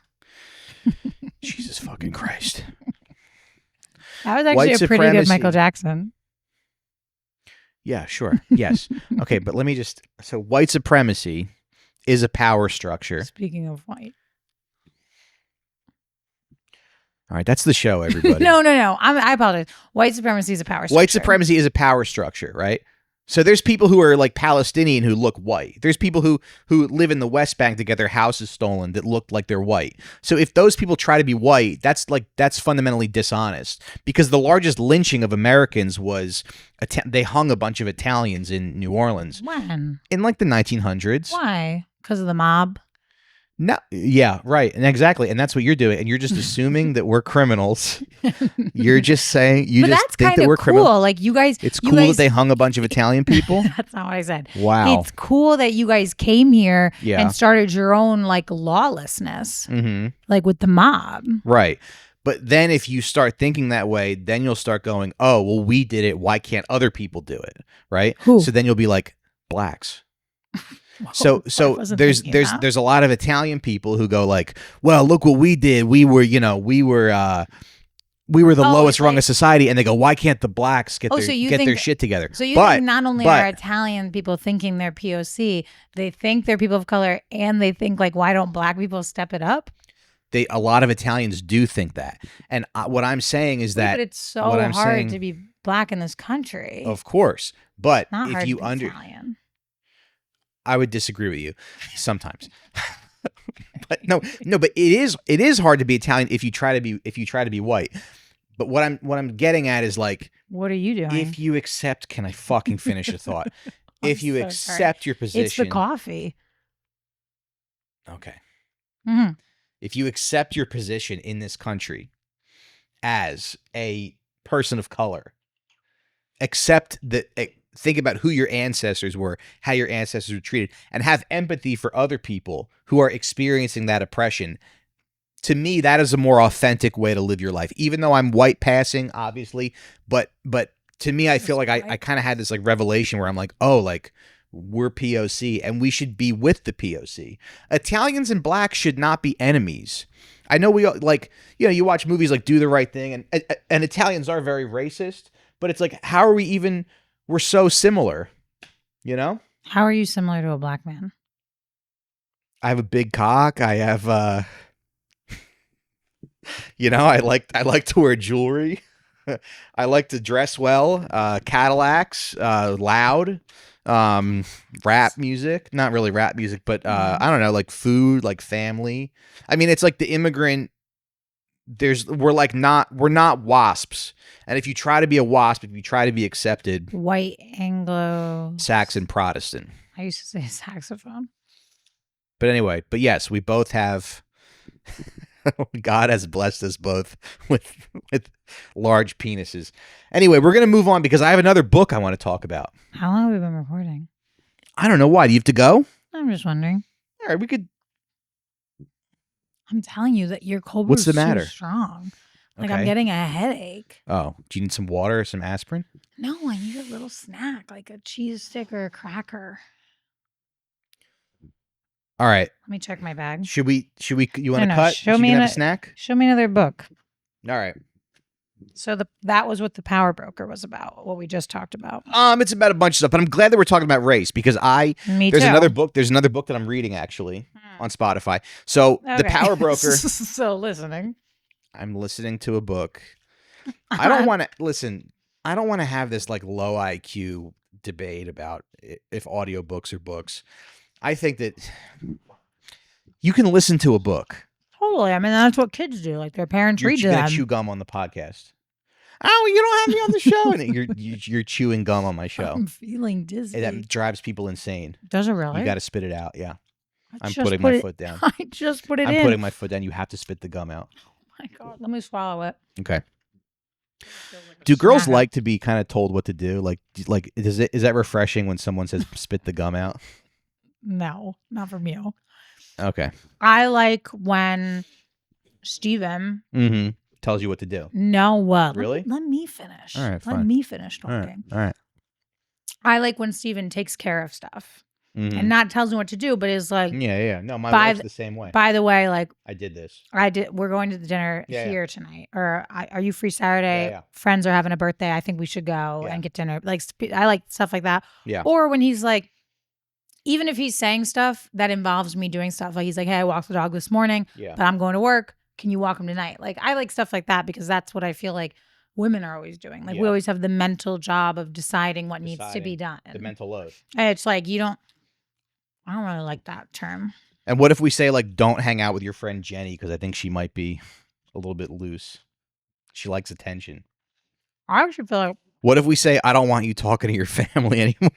Jesus fucking Christ. That was actually White a pretty good supremacy. Michael Jackson. Yeah, sure. Yes. Okay, but let me just. So, white supremacy is a power structure. Speaking of white. All right, that's the show, everybody. No. I apologize. White supremacy is a power structure. White supremacy is a power structure, right? So there's people who are like Palestinian who look white. There's people who live in the West Bank to get their houses stolen that look like they're white. So if those people try to be white, that's fundamentally dishonest, because the largest lynching of Americans was they hung a bunch of Italians in New Orleans When? in like the 1900s. Why? Because of the mob? No, yeah, right, and exactly, and that's what you're doing, and you're just assuming that we're criminals. You're just saying But just that's think kind that of we're cool. criminals. Like you guys, It's you cool guys, that they hung a bunch of Italian people. That's not what I said. Wow. It's cool that you guys came here Yeah. and started your own like lawlessness, Mm-hmm. like with the mob. Right. But then if you start thinking that way, then you'll start going, oh, well, we did it. Why can't other people do it? Right. Who? So then you'll be like, blacks. Whoa, So I wasn't there's thinking there's that. there's a lot of Italian people who go like, well, look what we did. We were the Oh, lowest it's rung like- of society, and they go, why can't the blacks get Oh, their so you get their think- shit together? So you but, think not only but- are Italian people thinking they're POC, they think they're people of color, and they think like, why don't black people step it up? a lot of Italians do think that, and what I'm saying is Wait, that but it's so what I'm hard saying- to be black in this country. of course, but Not if hard you to be Italian. I would disagree with you sometimes. But but it is hard to be Italian if you try to be white. But what I'm getting at is like, What are you doing? if you accept, can I fucking finish a thought? If you so sorry. accept your position, It's the coffee. okay. Mhm. If you accept your position in this country as a person of color, accept that. Think about who your ancestors were, how your ancestors were treated, and have empathy for other people who are experiencing that oppression. To me, that is a more authentic way to live your life. Even though I'm white passing, obviously, but to me, I feel like I kind of had this like revelation where I'm like, oh, like we're POC and we should be with the POC. Italians and blacks should not be enemies. I know we like, you watch movies like Do the Right Thing, and Italians are very racist, but it's like, how are we even? We're so similar, How are you similar to a black man? I have a big cock. I have, I like to wear jewelry. I like to dress well. Cadillacs, loud, rap music. Not really rap music, but I don't know, like food, like family. I mean, it's like the immigrant. We're not wasps. And if you try to be a wasp, if you try to be accepted, White Anglo Saxon Protestant. I used to say saxophone. But anyway, yes, we both have. God has blessed us both with large penises. Anyway, we're gonna move on because I have another book I want to talk about. How long have we been recording? I don't know why. Do you have to go? I'm just wondering. All right, we could. I'm telling you that your cold What's brew the is matter? so strong. Like Okay. I'm getting a headache. Oh, do you need some water or some aspirin? No, I need a little snack, like a cheese stick or a cracker. All right. Let me check my bag. Should we? You want to No, cut? show So you me can have a a- snack. Show me another book. All right. So that was what The Power Broker was about, what we just talked about. It's about a bunch of stuff, but I'm glad that we're talking about race because Me there's too. another book. There's another book that I'm reading actually on Spotify. So The Okay. Power Broker. So listening. I'm listening to a book. I don't want to listen. I don't want to have this like low IQ debate about if audiobooks are books. I think that you can listen to a book. Totally. I mean, that's what kids do. Like their parents You're read to gonna them. chew gum on the podcast. Oh, you don't have me on the show, and you're chewing gum on my show. I'm feeling dizzy. That drives people insane. Does it really? You got to spit it out. Yeah, I I'm just putting put my it- foot down. I just put it I'm in. putting my foot down. You have to spit the gum out. Oh my God. Let me swallow it. Okay. Do girls snack. like to be kind of told what to do? Like is that refreshing when someone says spit the gum out? No, not from you. Okay. I like when Steven. Mm-hmm. Tells you what to do. No, Really? Let me finish. All right, Let fine. me finish All right. talking. All right. I like when Steven takes care of stuff Mhm. and not tells me what to do, but is like, Yeah. No, my By wife's the- the same way. by the way, like I did this. we're going to the dinner Yeah, here tonight, or are you free Saturday? Yeah. Friends are having a birthday. I think we should go Yeah. and get dinner. Like I like stuff like that. Yeah. Or when he's like, even if he's saying stuff that involves me doing stuff, like he's like, hey, I walked the dog this morning, Yeah. but I'm going to work. Can you walk him tonight? Like I like stuff like that because that's what I feel like women are always doing. Like we Yeah. always have the mental job of deciding what needs to be done. The mental load. And it's like I don't really like that term. And what if we say like don't hang out with your friend Jenny because I think she might be a little bit loose. She likes attention. I actually feel like What if we say I don't want you talking to your family anymore?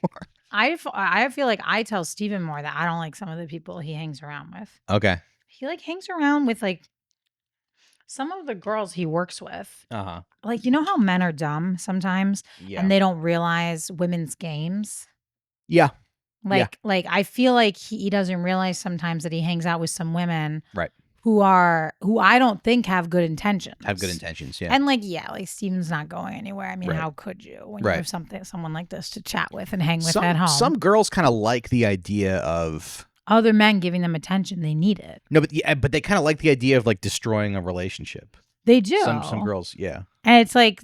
I feel like I tell Steven more that I don't like some of the people he hangs around with. Okay. He like hangs around with like some of the girls he works with. Uh-huh. Like, you know how men are dumb sometimes Yeah. and they don't realize women's games? Yeah. Like I feel like he doesn't realize sometimes that he hangs out with some women Right. who I don't think have good intentions. Have good intentions. Yeah. And like Steven's not going anywhere. I mean, Right. how could you when Right. you have someone like this to chat with and hang with at home? Some girls kind of like the idea of Other men giving them attention, they need it. no, but they kind of like the idea of like destroying a relationship. They do. Some girls, yeah. And it's like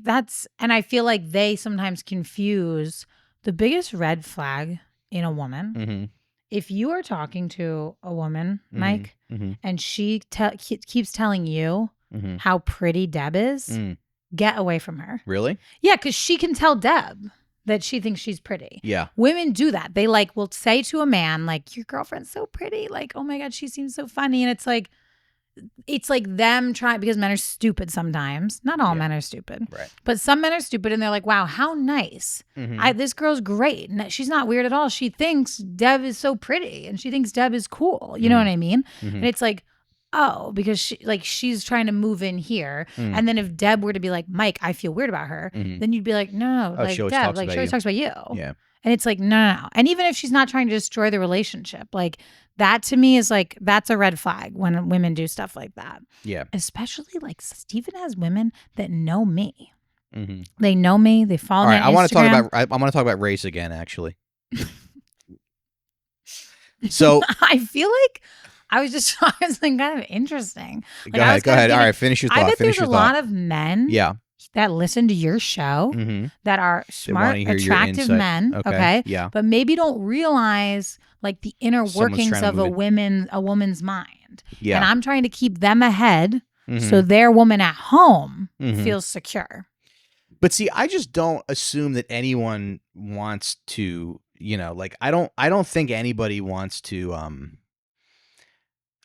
and I feel like they sometimes confuse the biggest red flag in a woman. Mm-hmm. If you are talking to a woman, Mike, Mm-hmm. and she keeps telling you Mm-hmm. how pretty Deb is, Mm. get away from her. Really? Yeah, because she can tell Deb that she thinks she's pretty. Yeah. Women do that. They will say to a man, like, your girlfriend's so pretty. Like, oh my God, she seems so funny. And it's like them trying, because men are stupid sometimes. Not all Yeah. men are stupid. Right. But some men are stupid and they're like, wow, how nice. Mhm. This girl's great. And she's not weird at all. She thinks Deb is so pretty and she thinks Deb is cool. You know what I mean? Mhm. And it's like, oh, because she's trying to move in here. And then if Deb were to be like, Mike, I feel weird about her, Mhm. then you'd be like, no, Oh, like she always Deb, talks like about she always you. talks about you. Yeah. And it's like, no. And even if she's not trying to destroy the relationship, like that to me is like, that's a red flag when women do stuff like that. Yeah. Especially like Steven has women that know me. Mm-hmm. They know me. They follow All me right. on I want to Instagram. talk about race again. Actually, So I feel like I was like kind of interesting. Like, go ahead. All giving- right, finish your thought. I bet Finish there's your a thought. lot of men Yeah. that listen to your show Mm-hmm. that are wanna smart, hear your attractive insight. men, Okay, okay? yeah. But maybe don't realize like the inner Someone's workings trying to of move a woman's mind. Yeah. And I'm trying to keep them ahead Mhm. so their woman at home Mhm. feels secure. But see, I just don't assume that anyone wants to, like I don't think anybody wants to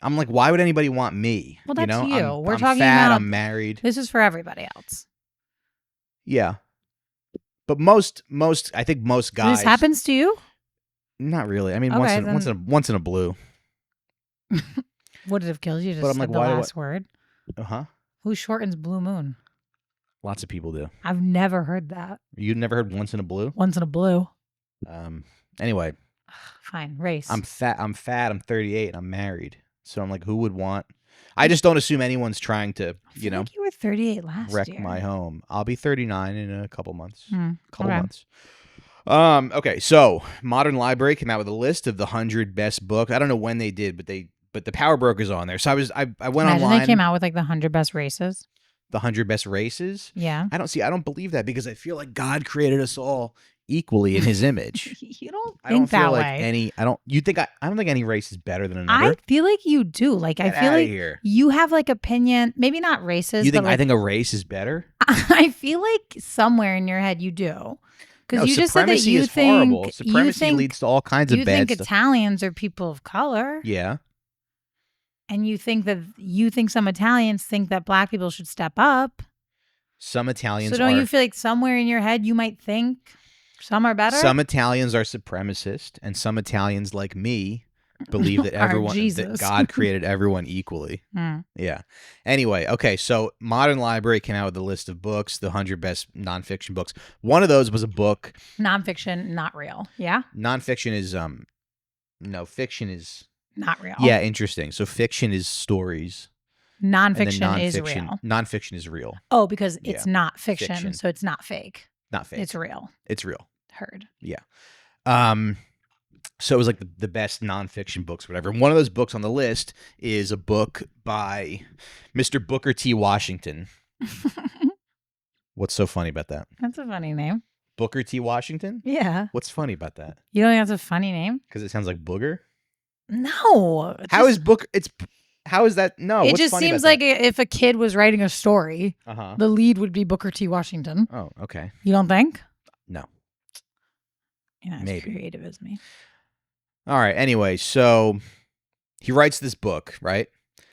I'm like, why would anybody want me? Well, that's you. We're I'm talking fat, about I'm married. This is for everybody else. Yeah. But I think most guys This happens to you? Not really. I mean, Okay, once in a blue. Would it have killed you? Just But I'm said like, the why do last word. Uh-huh. Who shortens blue moon? Lots of people do. I've never heard that. You'd never heard once in a blue? Once in a blue. Anyway, Fine. Race. I'm fat, I'm 38, and I'm married. So I'm like, who would want I just don't assume anyone's trying to, I feel like you were 38 last wreck year. my home. I'll be 39 in a couple months. Okay. Months. Okay, so Modern Library came out with a list of the 100 best books. I don't know when they did, but the Power Broker's on there. So I went Imagine online. they came out with like the 100 best races. The 100 best races. Yeah. I don't believe that because I feel like God created us all equally in His image. You don't I don't think feel that like way. I don't think any race is better than another. I feel like you do. Like Get I feel outta like here. you have like opinion, maybe not races. You think but like, I think a race is better? I feel like somewhere in your head you do. No, Because you just said that supremacy you is think horrible. Supremacy leads to all kinds of you bad think stuff. Italians are people of color. Yeah. And you think some Italians think that black people should step up. Some Italians So don't are you feel like somewhere in your head you might think some are better? Some Italians are supremacist, and some Italians, like me, believe that Are Jesus. that God created everyone equally. Yeah. Anyway, okay, so Modern Library came out with a list of books, the 100 best nonfiction books. One of those was a book. Nonfiction, not real. Yeah? Nonfiction is no, fiction is Not real. yeah, interesting. So fiction is stories. and then Nonfiction is real. Nonfiction is real, Oh, because it's Yeah. not fiction, Fiction. so it's not fake. not fake. It's real. It's real. Heard. Yeah. So it was like the best nonfiction books, whatever. And one of those books on the list is a book by Mr. Booker T. Washington. What's so funny about that? That's a funny name. Booker T. Washington? Yeah. What's funny about that? You don't think that's a funny name? Because it sounds like booger. No. How is Booker? How is that? No, It what's just funny seems about like if a kid was writing a story, that? Uh-huh. the lead would be Booker T. Washington. Oh, okay. You don't think? No. You're not as Maybe. creative as me. All right. Anyway, so he writes this book, right?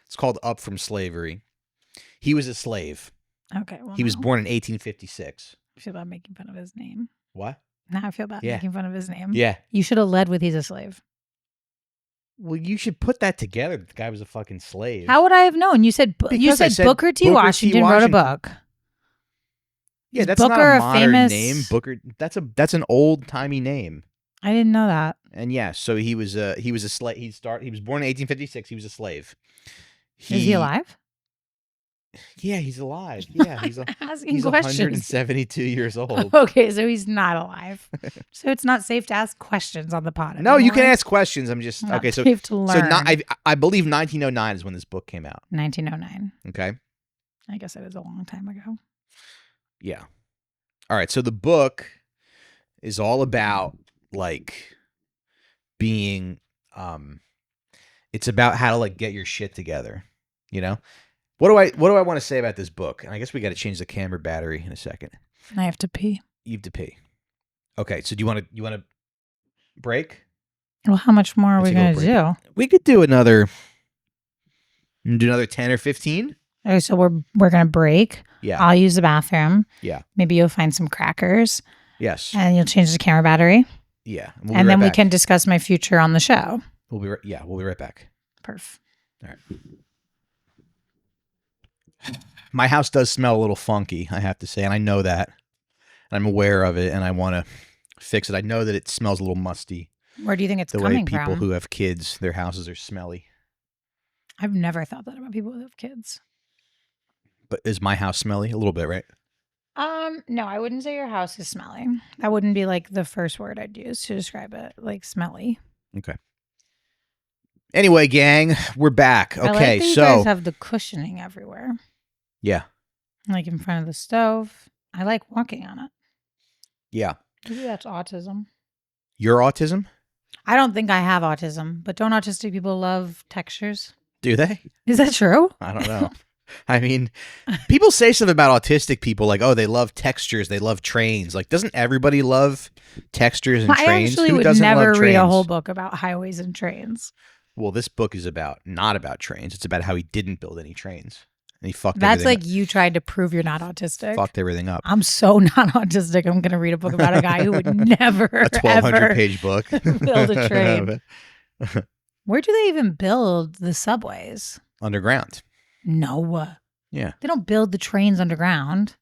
It's called Up from Slavery. He was a slave. Okay. Well, He was now born in 1856. I feel bad making fun of his name. What? Now I feel bad Yeah. making fun of his name. Yeah. You should have led with he's a slave. Well, you should put that together. The guy was a fucking slave. How would I have known? You said Because I said Booker T. Booker T. Washington wrote a Washington. book. Yeah, Is that's Booker not a a modern famous- name. Booker. That's an old timey name. I didn't know that. And yeah, so he was a slave. He was born in 1856. He was a slave. Is he alive? Yeah, he's alive. Yeah, he's Asking questions. 172 years old. Okay, so he's not alive. So it's not safe to ask questions on the pod. No, you can anymore. ask questions. I'm just Not okay. So safe to learn. I believe 1909 is when this book came out. 1909. Okay. I guess it was a long time ago. Yeah. All right. So the book is all about like being it's about how to like get your shit together, you know? What do I want to say about this book? And I guess we got to change the camera battery in a second. I have to pee. You have to pee. Okay, so do you want to break? Well, how much more are Let's we go going to break. do? We could do another 10 or 15. Okay, so we're going to break. Yeah. I'll use the bathroom. Yeah. Maybe you'll find some crackers Yes. and you'll change the camera battery. Yeah. And be then right we back. can discuss my future on the show. We'll be right back. Perf. All right. My house does smell a little funky, I have to say, and I know that. I'm aware of it, and I want to fix it. I know that it smells a little musty. Where do you think it's The way coming people from? who have kids, their houses are smelly. I've never thought that about people who have kids. But is my house smelly? A little bit, right? No, I wouldn't say your house is smelly. That wouldn't be like the first word I'd use to describe it, like smelly. Okay. Anyway, gang, we're back. I like Okay, that you so guys have the cushioning everywhere, yeah, like in front of the stove. I like walking on it. yeah. Maybe that's autism. Your autism? I don't think I have autism, but don't autistic people love textures? Do they? Is that true? I don't know. I mean, people say stuff about autistic people like, oh, they love textures, they love trains. Like, doesn't everybody love textures and I trains? actually Who would doesn't never love read a trains? whole book about highways and trains. Well, this book is not about trains. It's about how he didn't build any trains. And he fucked That's everything like you tried to prove you're not autistic. fucked everything up. I'm so not autistic. I'm going to read a book about a guy who would never, A 1,200-page book. build a train. Where do they even build the subways? Underground. No. Yeah. They don't build the trains underground.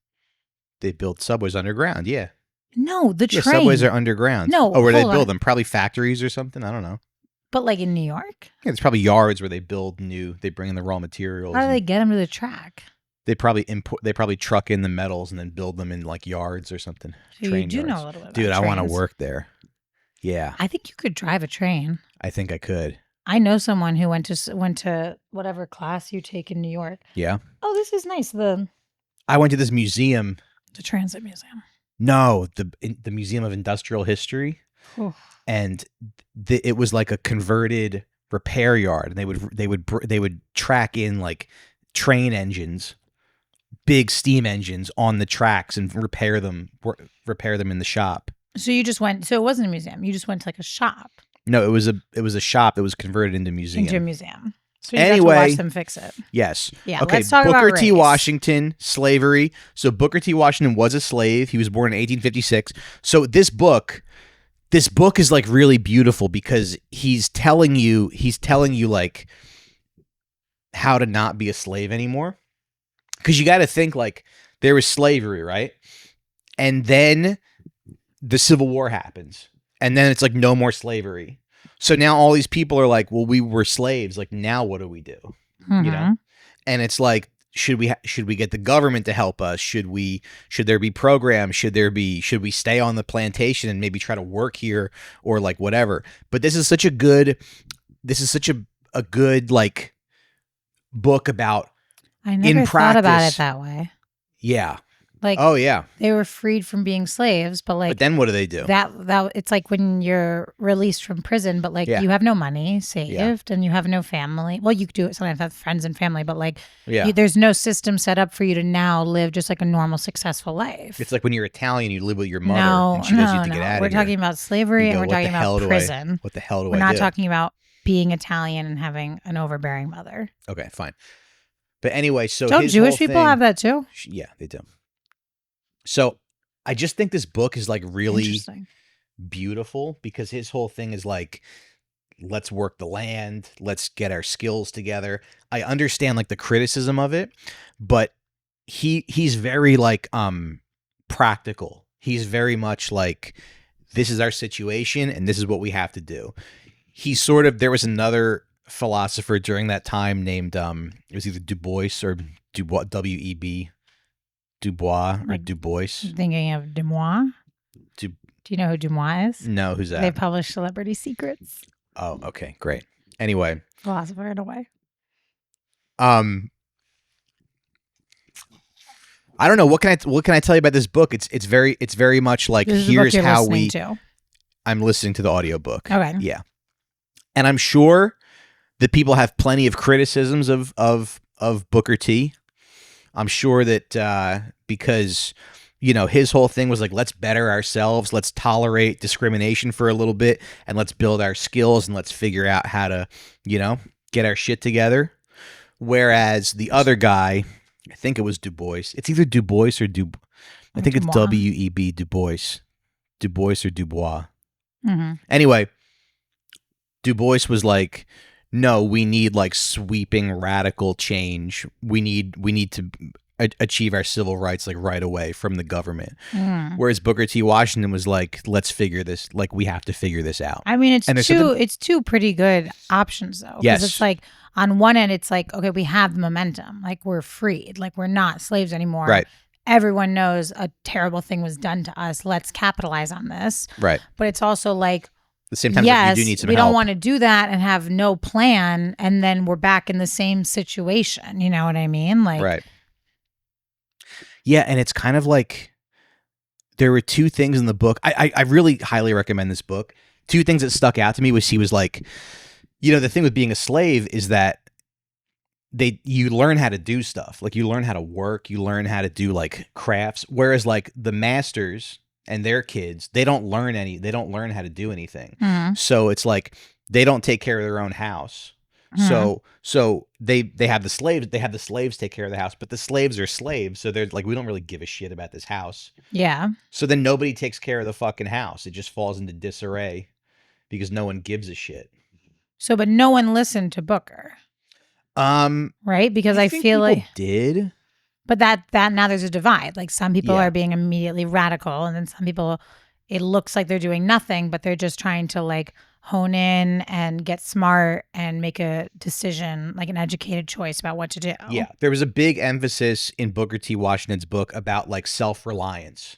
They build subways underground. Yeah. No, the Yeah, train. subways are underground. No, Oh, where they hold build on. them? Probably factories or something. I don't know. But like in New York? Yeah, there's probably yards where they build they bring in the raw materials. How do and they get them to the track? They probably truck in the metals and then build them in like yards or something. So you Train do know yards. a little bit about Dude, I want to trains. work there. Yeah, I think you could drive a train. I think I could. I know someone who went to whatever class you take in New York. Yeah. Oh, this is nice. The I went to this museum. transit museum. No, the Museum of Industrial History. Oof. And it was like a converted repair yard, and they would track in like train engines, big steam engines on the tracks and repair them in the shop. So you just went. So it wasn't a museum. You just went to like a shop No, it was a shop that was converted into a museum. into a museum. So you Anyway, got to watch them fix it. Yes. Yeah. Okay. Let's talk Booker about T. race. Washington, slavery. So Booker T. Washington was a slave. He was born in 1856. So this book is like really beautiful because he's telling you like how to not be a slave anymore. Because you got to think like there was slavery, right? And then the Civil War happens, and then it's like no more slavery. So now all these people are like, well, we were slaves. Like now, what do we do? You know? And it's like, should we get the government to help us? Should there be programs? Should we stay on the plantation and maybe try to work here or like whatever? But this is such a good like book about, I never thought about it that way. yeah. Like, Oh yeah. they were freed from being slaves, but like But then what do they do? that it's like when you're released from prison, but like Yeah. you have no money saved and you have no family. Well, you could do it sometimes have friends and family, but like Yeah. there's no system set up for you to now live just like a normal, successful life. It's like when you're Italian, you live with your mother, no, and she goes, "You no, have to get no. out We're of here." talking about slavery You and go, we're "What the talking hell about do I- prison. What the hell do We're I not do? talking about being Italian and having an overbearing mother. Okay, fine. But anyway, so Don't his Jewish whole people thing- have that too? Yeah, they do. So I just think this book is like really Interesting. beautiful because his whole thing is like, let's work the land, let's get our skills together. I understand like the criticism of it, but he's very like practical. He's very much like, this is our situation and this is what we have to do. There was another philosopher during that time named it was either Du Bois or Dubois, W-E-B, Dubois or Like- Du Bois. Thinking of Dumois. Du- Do you know who Dumois is? No, who's that? They publish Celebrity Secrets. Oh, okay, great. Anyway, Philosopher in a way. I don't know what can I tell you about this book. It's very much like, This is the book here's you're how listening to. I'm listening to the audiobook. Okay. Yeah. And I'm sure that people have plenty of criticisms of Booker T. I'm sure that because, you know, his whole thing was like, let's better ourselves, let's tolerate discrimination for a little bit, and let's build our skills and let's figure out how to, you know, get our shit together. Whereas the other guy, I think it was Du Bois. It's either Du Bois or I think it's Dubois. W-E-B, Du Bois. Du Bois or Dubois. Mm-hmm. Anyway, Du Bois was like, no, we need like sweeping radical change. We need to achieve our civil rights like right away from the government. Whereas Booker T. Washington was like, let's figure this, like we have to figure this out. I mean, And there's it's two pretty good options though. 'Cause Yes. it's like on one end, it's like, okay, we have the momentum, like we're freed, like we're not slaves anymore. Right. Everyone knows a terrible thing was done to us. Let's capitalize on this. Right. But it's also like, the same time, yes, you do need some we help. don't want to do that and have no plan, and then we're back in the same situation. You know what I mean? Like, right. Yeah, and it's kind of like there were two things in the book. I really highly recommend this book. Two things that stuck out to me was he was like, the thing with being a slave is that you learn how to do stuff. Like you learn how to work, you learn how to do like crafts. Whereas like the masters and their kids, they don't learn how to do anything. So it's like they don't take care of their own house. So they have the slaves take care of the house, but the slaves are slaves. So they're like, we don't really give a shit about this house. Yeah. So then nobody takes care of the fucking house. It just falls into disarray because no one gives a shit. So, but no one listened to Booker. Right? Because I think feel people like did. But that now there's a divide. Like some people Yeah. are being immediately radical, and then some people, it looks like they're doing nothing, but they're just trying to like hone in and get smart and make a decision, like an educated choice about what to do. Yeah. There was a big emphasis in Booker T. Washington's book about like self-reliance,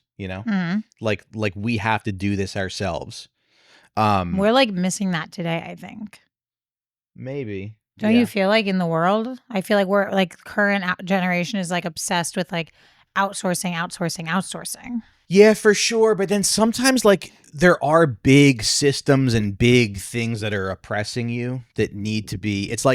like we have to do this ourselves. We're like missing that today, I think. Maybe. Don't you feel like in the world? I feel like we're like current generation is like obsessed with like outsourcing. Yeah, for sure. But then sometimes like there are big systems and big things that are oppressing you that need to be, it's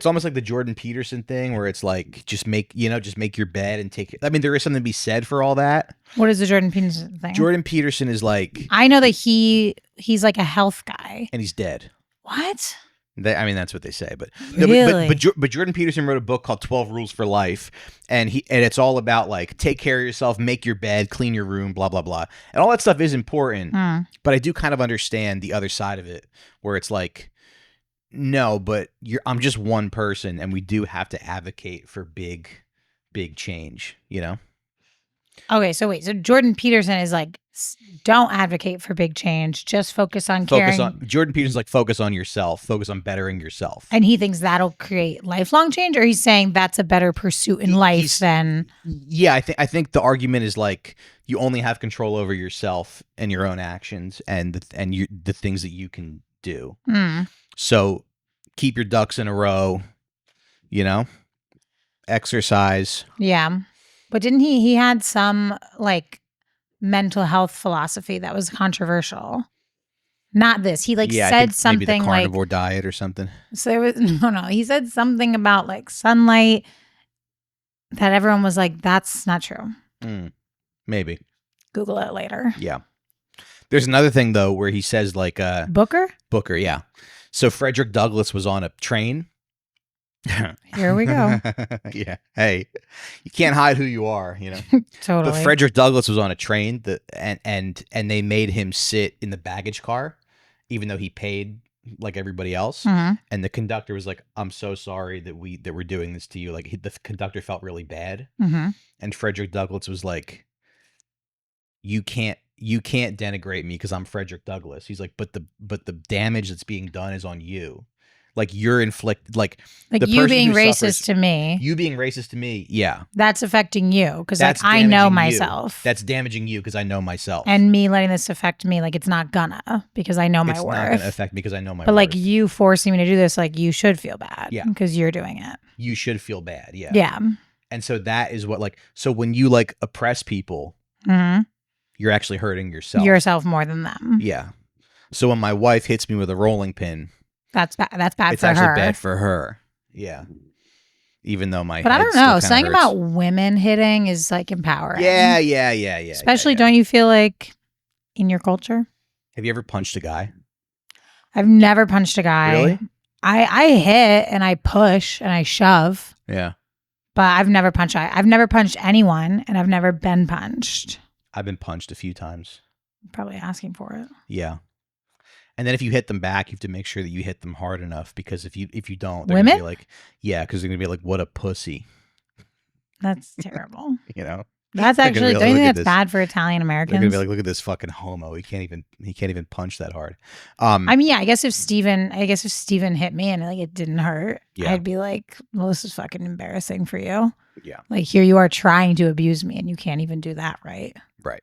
almost like the Jordan Peterson thing where it's like, just make your bed and take it. I mean, there is something to be said for all that. What is the Jordan Peterson thing? Jordan Peterson is like, I know that he's like a health guy. and he's dead. What? That's what they say, but Really? but Jordan Peterson wrote a book called 12 Rules for Life, and it's all about like take care of yourself, make your bed, clean your room, blah blah blah, and all that stuff is important. But I do kind of understand the other side of it, where it's like, no, but I'm just one person, and we do have to advocate for big change, Okay, so wait. So Jordan Peterson is like, don't advocate for big change. Just focus on caring. Jordan Peterson's like, focus on yourself. Focus on bettering yourself. And he thinks that'll create lifelong change, or he's saying that's a better pursuit in life than. Yeah, I think the argument is like you only have control over yourself and your own actions and the things that you can do. So keep your ducks in a row. Exercise. Yeah. But didn't he had some like mental health philosophy that was controversial. Not this. He said something maybe the like carnivore diet or something. So there was no. He said something about like sunlight that everyone was like, that's not true. Maybe. Google it later. Yeah. There's another thing though where he says like Booker, yeah. So Frederick Douglass was on a train. Here we go. Yeah. Hey, you can't hide who you are, Totally. But Frederick Douglass was on a train and they made him sit in the baggage car, even though he paid like everybody else. Mm-hmm. And the conductor was like, "I'm so sorry that we're doing this to you." Like the conductor felt really bad. Mm-hmm. And Frederick Douglass was like, "You can't denigrate me because I'm Frederick Douglass." He's like, "But the damage that's being done is on you." Like you're like the you being person who racist suffers, to me. You being racist to me, yeah. That's affecting you because like That's I know damaging myself. you. That's damaging you because I know myself. And me letting this affect me, like it's not gonna because I know my it's worth. It's not gonna affect me because I know my worth. But like you forcing me to do this, like you should feel bad. Yeah. Because you're doing it. You should feel bad. Yeah. Yeah. And so that is what like so when you like oppress people, mm-hmm. you're actually hurting yourself. Yourself more than them. Yeah. So when my wife hits me with a rolling pin. That's bad. That's bad it's for her. It's actually bad for her. Yeah. Even though my But I head don't know. still Something kinda hurts. about women hitting is like empowering. Yeah. Especially, yeah. don't you feel like in your culture? Have you ever punched a guy? I've never punched a guy. Really? I hit and I push and I shove. Yeah. But I've never punched. I've never punched anyone, and I've never been punched. I've been punched a few times. Probably asking for it. Yeah. And then if you hit them back, you have to make sure that you hit them hard enough because if you don't, they're Women? gonna be like, yeah, because they're gonna be like, what a pussy. That's terrible. They're That's gonna actually. be like, Don't you "Look think at that's this." bad for Italian They're Americans? gonna be like, look at this fucking homo. He can't even punch that hard. I mean, yeah. I guess if Steven hit me and like it didn't hurt, Yeah. I'd be like, well, this is fucking embarrassing for you. Yeah. Like here you are trying to abuse me and you can't even do that right. Right.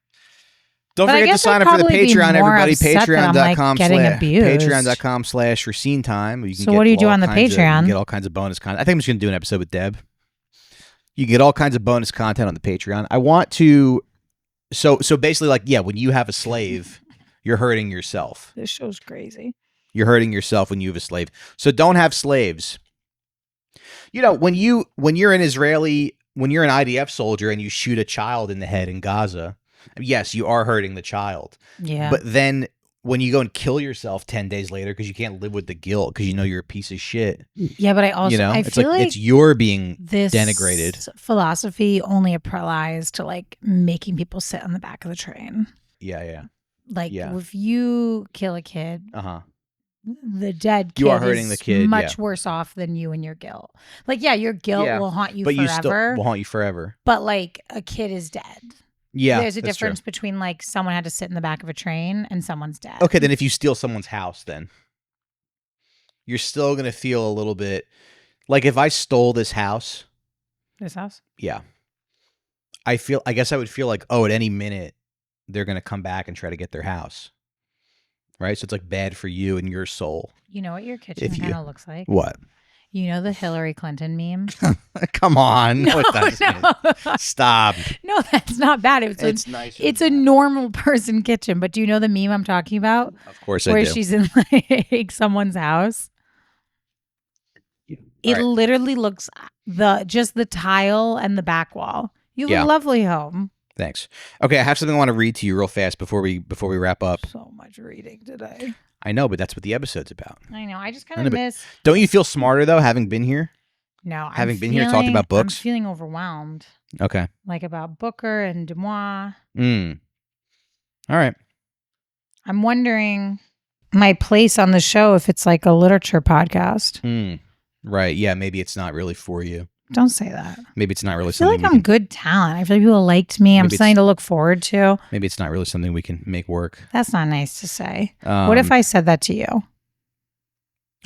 Don't But I forget to guess sign I'd up for the probably be Patreon, more everybody. upset that I'm, like, getting abused. Patreon.com/Recine time. You can So get what do you do all on the kinds of- you Patreon? can get all kinds of bonus content. I think I'm just going to do an episode with Deb. You can get all kinds of bonus content on the Patreon. I want to. So basically, like, yeah, when you have a slave, you're hurting yourself. This show's crazy. You're hurting yourself when you have a slave. So don't have slaves. You know, when you're an IDF soldier and you shoot a child in the head in Gaza, yes, you are hurting the child. Yeah. But then when you go and kill yourself 10 days later because you can't live with the guilt because you know you're a piece of shit. Yeah, but I also I it's feel like it's you're being this denigrated. philosophy only applies to like making people sit on the back of the train. Yeah. Like Yeah. if you kill a kid, Uh-huh. the dead kid You are hurting is the kid, much yeah. worse off than you and your guilt. Like, yeah, your guilt Yeah, will haunt you but forever. you still will haunt you forever. But like a kid is dead. Yeah. There's a that's difference true. between like someone had to sit in the back of a train and someone's dead. Okay, then if you steal someone's house, then you're still going to feel a little bit like if I stole this house. This house? Yeah. I guess I would feel like, oh, at any minute they're going to come back and try to get their house. Right? So it's like bad for you and your soul. You know what your kitchen kind of looks like? What? You know the Hillary Clinton meme? Come on. No, What does no. it? Stop. No, that's not bad. It's nice. It's a normal person kitchen, but do you know the meme I'm talking about? Of course I Where do. she's in like someone's house. It Right. literally looks just the tile and the back wall. You have Yeah. a lovely home. Thanks. Okay, I have something I want to read to you real fast before we wrap up. So much reading today. I know, but that's what the episode's about. I know. I just I kind know, of but miss. Don't you feel smarter though, having been here? No, having been here talking about books? I'm feeling overwhelmed, Okay. like about Booker and Demois. All right. I'm wondering my place on the show if it's like a literature podcast. Right. Yeah. Maybe it's not really for you. Don't say that. Maybe it's not really I feel something. like I'm good talent. I feel like people liked me. I'm Maybe it's- something to look forward to. Maybe it's not really something we can make work. That's not nice to say. What if I said that to you? All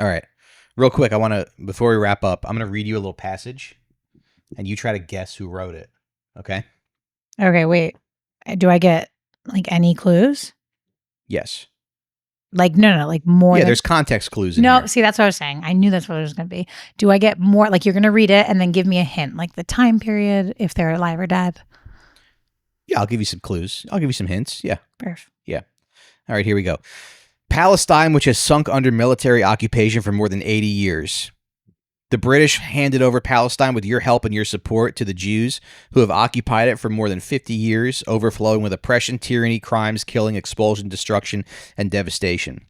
right. Real quick, before we wrap up, I'm going to read you a little passage and you try to guess who wrote it. Okay? Okay, wait. Do I get like any clues? Yes. Like no, like more. Yeah, than... there's context clues in No, here. see, that's what I was saying. I knew that's what it was going to be. Do I get more? Like you're going to read it and then give me a hint, like the time period, if they're alive or dead. Yeah, I'll give you some clues. I'll give you some hints. Yeah. Perfect. Yeah. All right, here we go. Palestine, which has sunk under military occupation for more than 80 years. The British handed over Palestine with your help and your support to the Jews, who have occupied it for more than 50 years, overflowing with oppression, tyranny, crimes, killing, expulsion, destruction, and devastation.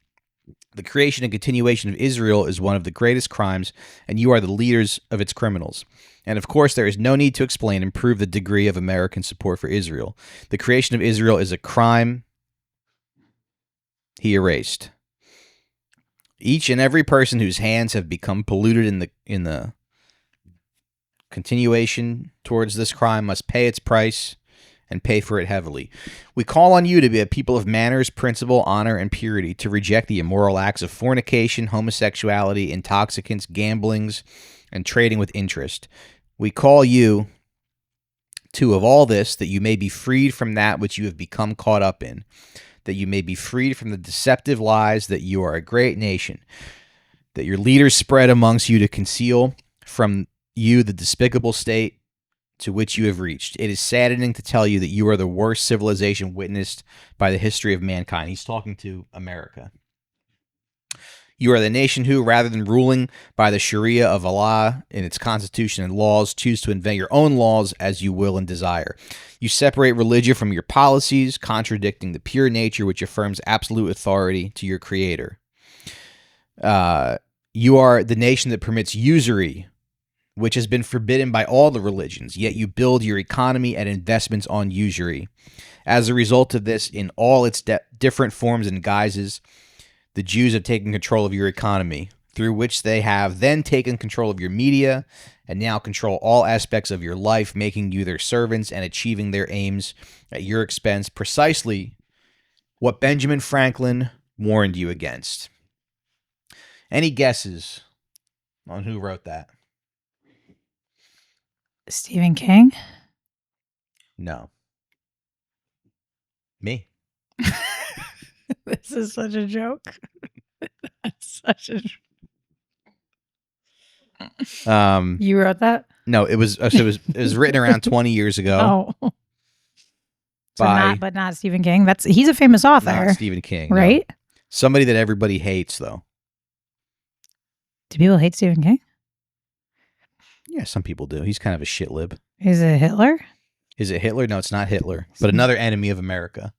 The creation and continuation of Israel is one of the greatest crimes, and you are the leaders of its criminals. And of course, there is no need to explain and prove the degree of American support for Israel. The creation of Israel is a crime he erased. Each and every person whose hands have become polluted in the continuation towards this crime must pay its price and pay for it heavily. We call on you to be a people of manners, principle, honor, and purity, to reject the immoral acts of fornication, homosexuality, intoxicants, gamblings, and trading with interest. We call you to of all this, that you may be freed from that which you have become caught up in, that you may be freed from the deceptive lies that you are a great nation, that your leaders spread amongst you to conceal from you the despicable state to which you have reached. It is saddening to tell you that you are the worst civilization witnessed by the history of mankind. He's talking to America. You are the nation who, rather than ruling by the Sharia of Allah in its constitution and laws, choose to invent your own laws as you will and desire. You separate religion from your policies, contradicting the pure nature which affirms absolute authority to your creator. You are the nation that permits usury, which has been forbidden by all the religions, yet you build your economy and investments on usury. As a result of this, in all its different forms and guises, the Jews have taken control of your economy, through which they have then taken control of your media and now control all aspects of your life, making you their servants and achieving their aims at your expense, precisely what Benjamin Franklin warned you against. Any guesses on who wrote that? Stephen King? No. Me. This is such a joke. Such a. You wrote that? No, it was written around 20 years ago. Oh. So not Stephen King. He's a famous author. Not Stephen King, no. Right? Somebody that everybody hates, though. Do people hate Stephen King? Yeah, some people do. He's kind of a shit lib. Is it Hitler? Is it Hitler? No, it's not Hitler. But another enemy of America.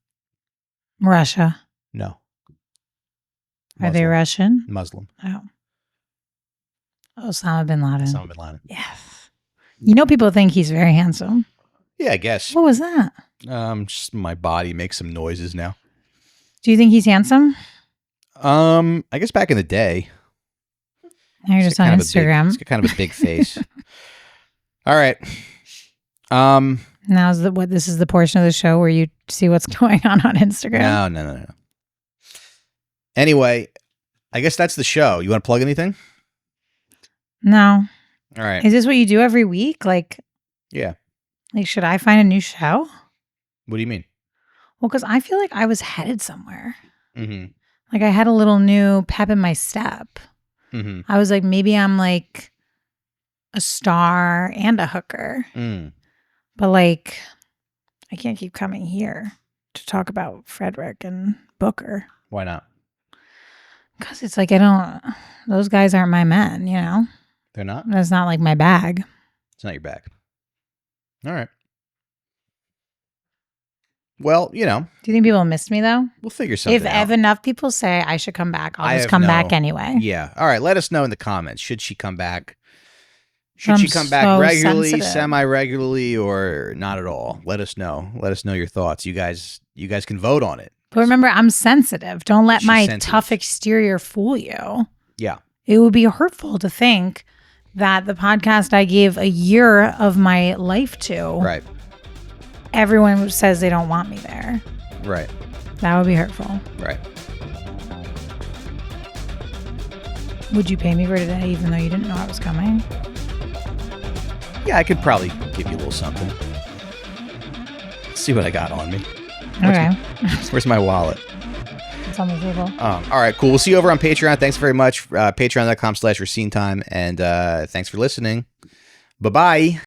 Russia. No. Are they Russian? Muslim. Oh. Osama bin Laden. Osama bin Laden. Yes. You know, people think he's very handsome. Yeah, I guess. What was that? Just my body makes some noises now. Do you think he's handsome? I guess back in the day. Now you're just on Instagram. He's got kind of a big face. All right. Now's this is the portion of the show where you see what's going on Instagram. No. Anyway, I guess that's the show. You want to plug anything? No. All right. Is this what you do every week? Like, yeah. Like, should I find a new show? What do you mean? Well, because I feel like I was headed somewhere. Mm-hmm. Like I had a little new pep in my step. Mm-hmm. I was like, maybe I'm like a star and a hooker. But like, I can't keep coming here to talk about Frederick and Booker. Why not? Because it's like, those guys aren't my men, you know? They're not? That's not like my bag. It's not your bag. All right. Well, you know. Do you think people missed me though? We'll figure something out. If enough people say I should come back, I'll just come back anyway. Yeah. All right. Let us know in the comments. Should she come back? Should she come back so regularly, sensitive. semi-regularly, or not at all? Let us know. Let us know your thoughts. You guys can vote on it. But remember, I'm sensitive. Don't let She's my sensitive. tough exterior fool you. Yeah. It would be hurtful to think that the podcast I gave a year of my life to, Right. everyone says they don't want me there. Right. That would be hurtful. Right. Would you pay me for today even though you didn't know I was coming? Yeah, I could probably give you a little something. Let's see what I got on me. Okay. Where's my wallet? It's on the table. All right, cool. We'll see you over on Patreon. Thanks very much. Patreon.com/Recine Time. And thanks for listening. Bye-bye.